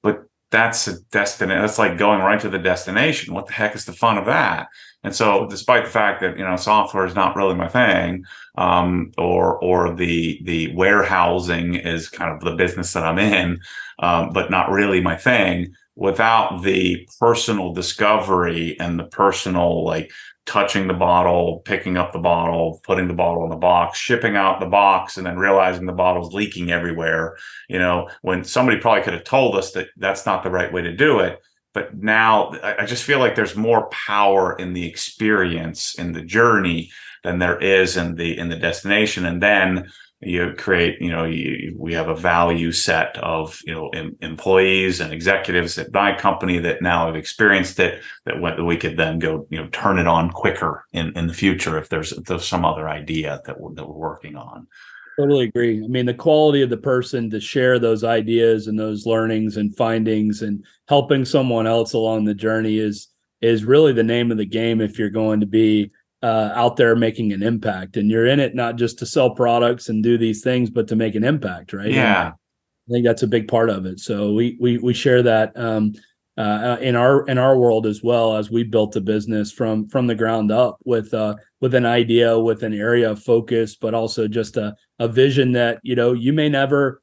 But that's a destination. That's like going right to the destination. What the heck is the fun of that? And so, despite the fact that software is not really my thing, or the warehousing is kind of the business that I'm in, but not really my thing, without the personal discovery and the personal, like, touching the bottle, picking up the bottle, putting the bottle in the box, shipping out the box, and then realizing the bottle's leaking everywhere, when somebody probably could have told us that that's not the right way to do it. But now I just feel like there's more power in the experience, in the journey, than there is in the destination. And then you create, we have a value set of, employees and executives at my company that now have experienced it, that we could then go, turn it on quicker in the future if there's some other idea that we're working on. Totally agree. I mean, the quality of the person to share those ideas and those learnings and findings and helping someone else along the journey is really the name of the game if you're going to be out there making an impact. And you're in it not just to sell products and do these things, but to make an impact, right? Yeah. And I think that's a big part of it. So we share that. in our world as well, as we built a business from the ground up with an idea, with an area of focus, but also just a vision that, you know, you may never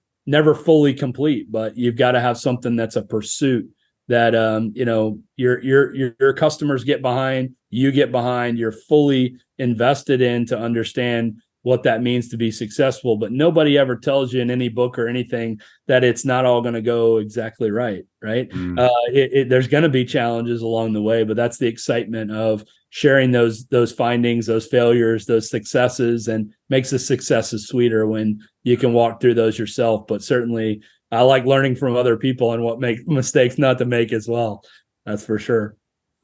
fully complete, but you've got to have something that's a pursuit that you know, your customers get behind, you get behind, you're fully invested in to understand what that means to be successful. But nobody ever tells you in any book or anything that it's not all going to go exactly right. There's going to be challenges along the way, but that's the excitement of sharing those findings, those failures, those successes, and makes the successes sweeter when you can walk through those yourself. But certainly I like learning from other people and what mistakes not to make as well. That's for sure.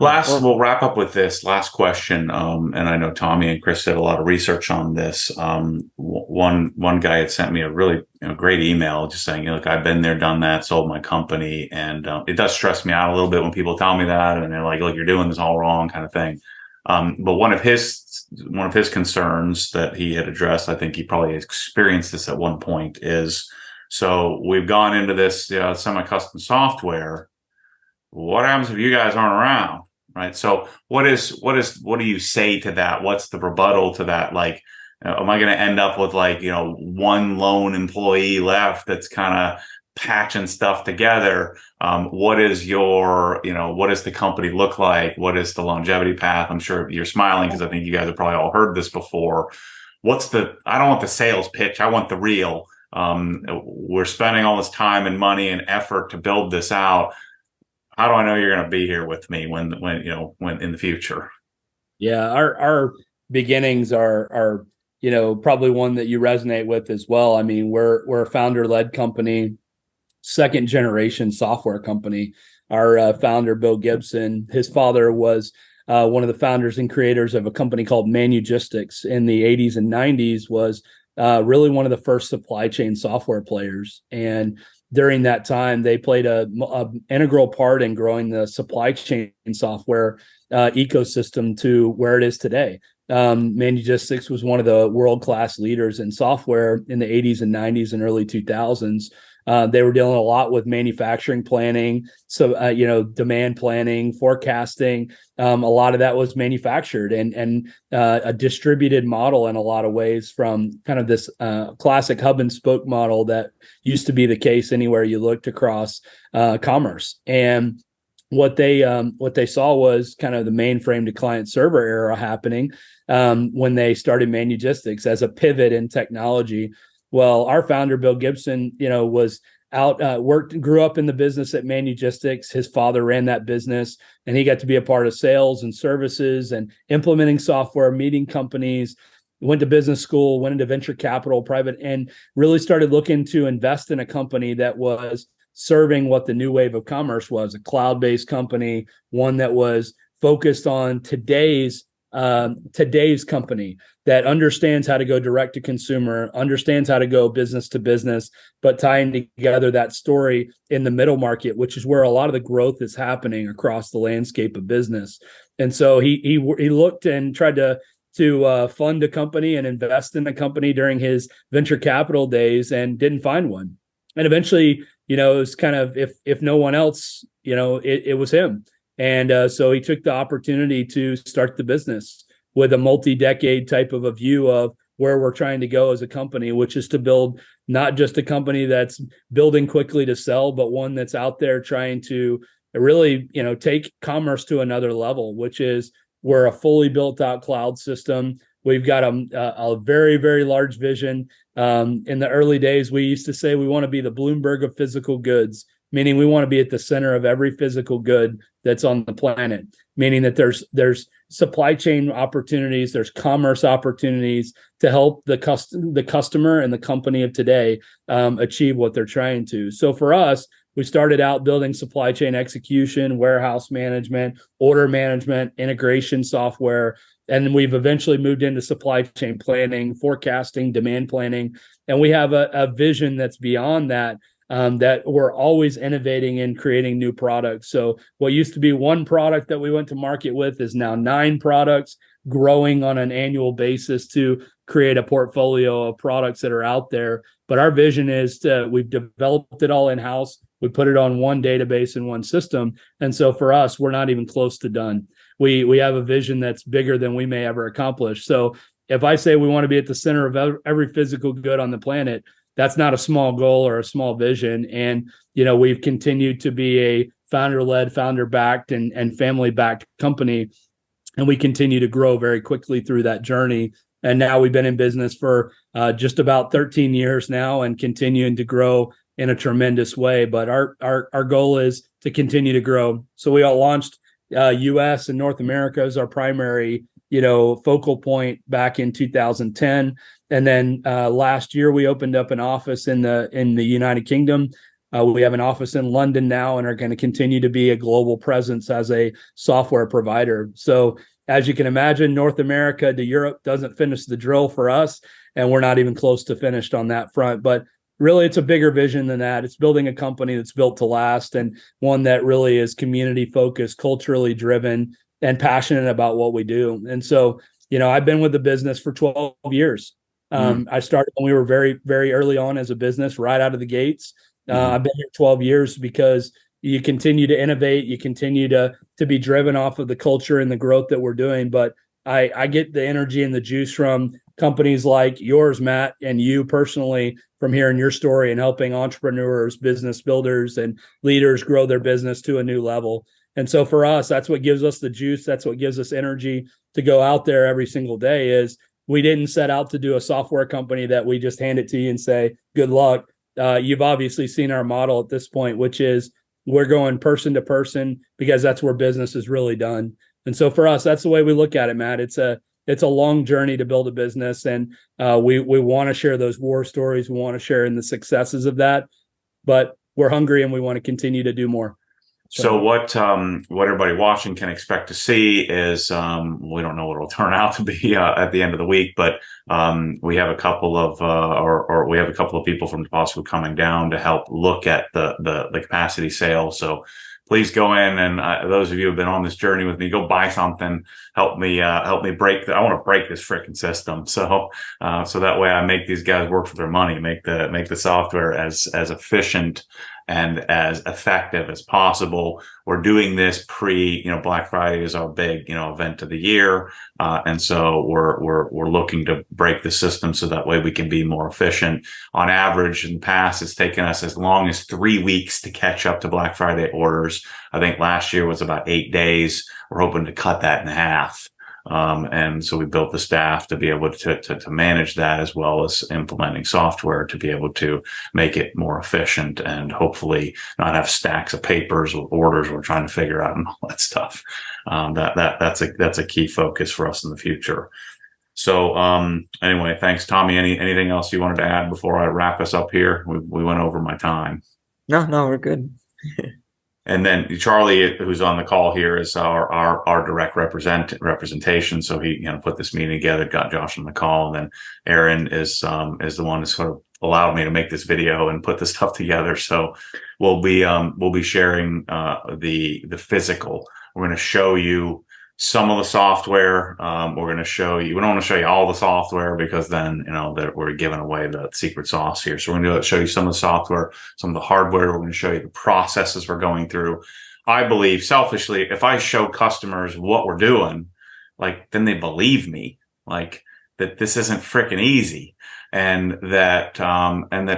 We'll wrap up with this last question. And I know Tommy and Chris did a lot of research on this. One guy had sent me a really great email just saying, look, I've been there, done that, sold my company. And it does stress me out a little bit when people tell me that. And they're like, look, you're doing this all wrong kind of thing. But one of his concerns that he had addressed, I think he probably experienced this at one point, is, so we've gone into this semi-custom software. What happens if you guys aren't around, right? So what do you say to that? What's the rebuttal to that? Like, am I going to end up with one lone employee left that's kind of patching stuff together? What does the company look like? What is the longevity path? I'm sure you're smiling because I think you guys have probably all heard this before. I don't want the sales pitch. I want the real. We're spending all this time and money and effort to build this out. How do I know you're going to be here with me when in the future? Yeah, our beginnings are probably one that you resonate with as well. I mean, we're a founder-led company, second generation software company. Our founder, Bill Gibson, his father was one of the founders and creators of a company called Logistics in the 80s and 90s, was really one of the first supply chain software players. And during that time, they played a integral part in growing the supply chain software ecosystem to where it is today. Logistics was one of the world-class leaders in software in the 80s and 90s and early 2000s. They were dealing a lot with manufacturing planning, so demand planning, forecasting. A lot of that was manufactured and a distributed model in a lot of ways, from kind of this classic hub and spoke model that used to be the case anywhere you looked across commerce. And what they saw was kind of the mainframe to client server era happening when they started Logistics as a pivot in technology. Well, our founder, Bill Gibson, was grew up in the business at Logistics. His father ran that business, and he got to be a part of sales and services and implementing software, meeting companies, went to business school, went into venture capital, private, and really started looking to invest in a company that was serving what the new wave of commerce was, a cloud-based company, one that was focused on today's company that understands how to go direct to consumer, understands how to go business to business, but tying together that story in the middle market, which is where a lot of the growth is happening across the landscape of business. And so he looked and tried to fund a company and invest in a company during his venture capital days and didn't find one. And eventually, it was kind of, if no one else, it was him. And so he took the opportunity to start the business with a multi-decade type of a view of where we're trying to go as a company, which is to build not just a company that's building quickly to sell, but one that's out there trying to really, take commerce to another level, which is we're a fully built out cloud system. We've got a very, very large vision. In the early days, we used to say we want to be the Bloomberg of physical goods, meaning we want to be at the center of every physical good that's on the planet, meaning that there's supply chain opportunities, there's commerce opportunities to help the customer and the company of today achieve what they're trying to. So for us, we started out building supply chain execution, warehouse management, order management, integration software, and we've eventually moved into supply chain planning, forecasting, demand planning, and we have a vision that's beyond that. That we're always innovating and creating new products. So what used to be one product that we went to market with is now 9 products, growing on an annual basis to create a portfolio of products that are out there. But our vision is we've developed it all in-house. We put it on one database and one system. And so for us, we're not even close to done. We have a vision that's bigger than we may ever accomplish. So if I say we want to be at the center of every physical good on the planet, that's not a small goal or a small vision. And, we've continued to be a founder-led, founder-backed, and family-backed company. And we continue to grow very quickly through that journey. And now we've been in business for just about 13 years now and continuing to grow in a tremendous way. But our goal is to continue to grow. So we all launched US and North America as our primary, focal point back in 2010. And then last year we opened up an office in the United Kingdom. We have an office in London now and are going to continue to be a global presence as a software provider. So as you can imagine, North America to Europe doesn't finish the drill for us, and we're not even close to finished on that front. But really, it's a bigger vision than that. It's building a company that's built to last, and one that really is community focused, culturally driven, and passionate about what we do. And so, I've been with the business for 12 years. I started when we were very, very early on as a business, right out of the gates. I've been here 12 years because you continue to innovate, you continue to be driven off of the culture and the growth that we're doing. But I get the energy and the juice from companies like yours, Matt, and you personally from hearing your story and helping entrepreneurs, business builders, and leaders grow their business to a new level. And so for us, that's what gives us the juice. That's what gives us energy to go out there every single day. Is we didn't set out to do a software company that we just hand it to you and say, good luck. You've obviously seen our model at this point, which is we're going person to person because that's where business is really done. And so for us, that's the way we look at it, Matt. It's a long journey to build a business, and we want to share those war stories. We want to share in the successes of that, but we're hungry and we want to continue to do more. So what everybody watching can expect to see is we don't know what it'll turn out to be at the end of the week, but we have a couple of people from Deposco coming down to help look at the capacity sale. So please go in and those of you who have been on this journey with me, go buy something. Help me break. I want to break this freaking system. So that way I make these guys work for their money, make the software as efficient and as effective as possible. We're doing this Black Friday is our big, event of the year. And so we're looking to break the system so that way we can be more efficient. On average, in the past, it's taken us as long as 3 weeks to catch up to Black Friday orders. I think last year was about 8 days. We're hoping to cut that in half. And so we built the staff to be able to manage that, as well as implementing software to be able to make it more efficient and hopefully not have stacks of papers with orders we're trying to figure out and all that stuff. That's a key focus for us in the future. So, anyway, thanks, Tommy. Anything else you wanted to add before I wrap us up here? We went over my time. No, we're good. And then Charlie, who's on the call here, is our direct representation. So he put this meeting together, got Josh on the call, and then Aaron is the one who sort of allowed me to make this video and put this stuff together. So we'll be sharing the physical. We're going to show you some of the software. We're going to show you. We don't want to show you all the software because then that we're giving away the secret sauce here. So we're going to show you some of the software, some of the hardware. We're going to show you the processes we're going through. I believe selfishly, if I show customers what we're doing, then they believe me, that this isn't freaking easy, and that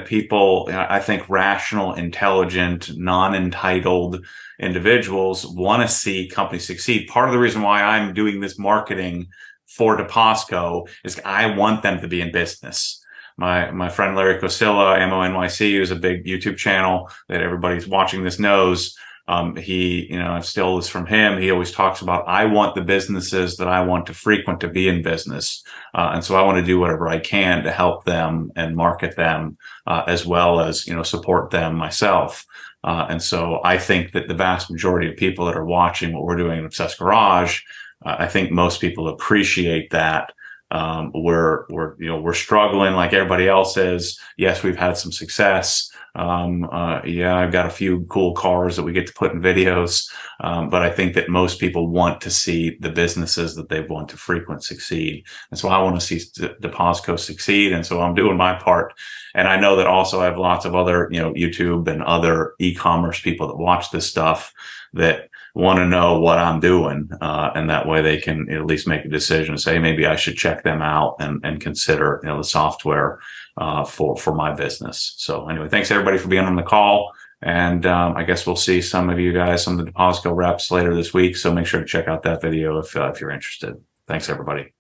people, I think rational, intelligent, non-entitled individuals want to see companies succeed. Part of the reason why I'm doing this marketing for Deposco is I want them to be in business. My friend Larry Cosilla, MONYC, who's a big YouTube channel that everybody's watching this knows. I've still this from him. He always talks about, I want the businesses that I want to frequent to be in business. And so I want to do whatever I can to help them and market them, as well as, support them myself. And so I think that the vast majority of people that are watching what we're doing in Obsessed Garage, I think most people appreciate that. we're struggling like everybody else is. Yes, we've had some success. Yeah, I've got a few cool cars that we get to put in videos. But I think that most people want to see the businesses that they want to frequent succeed. And so I want to see Deposco succeed. And so I'm doing my part. And I know that also I have lots of other, YouTube and other e-commerce people that watch this stuff that want to know what I'm doing. And that way they can at least make a decision and say, maybe I should check them out and consider, the software, for my business. So anyway, thanks everybody for being on the call. And I guess we'll see some of you guys, some of the Deposco reps later this week. So make sure to check out that video if you're interested. Thanks, everybody.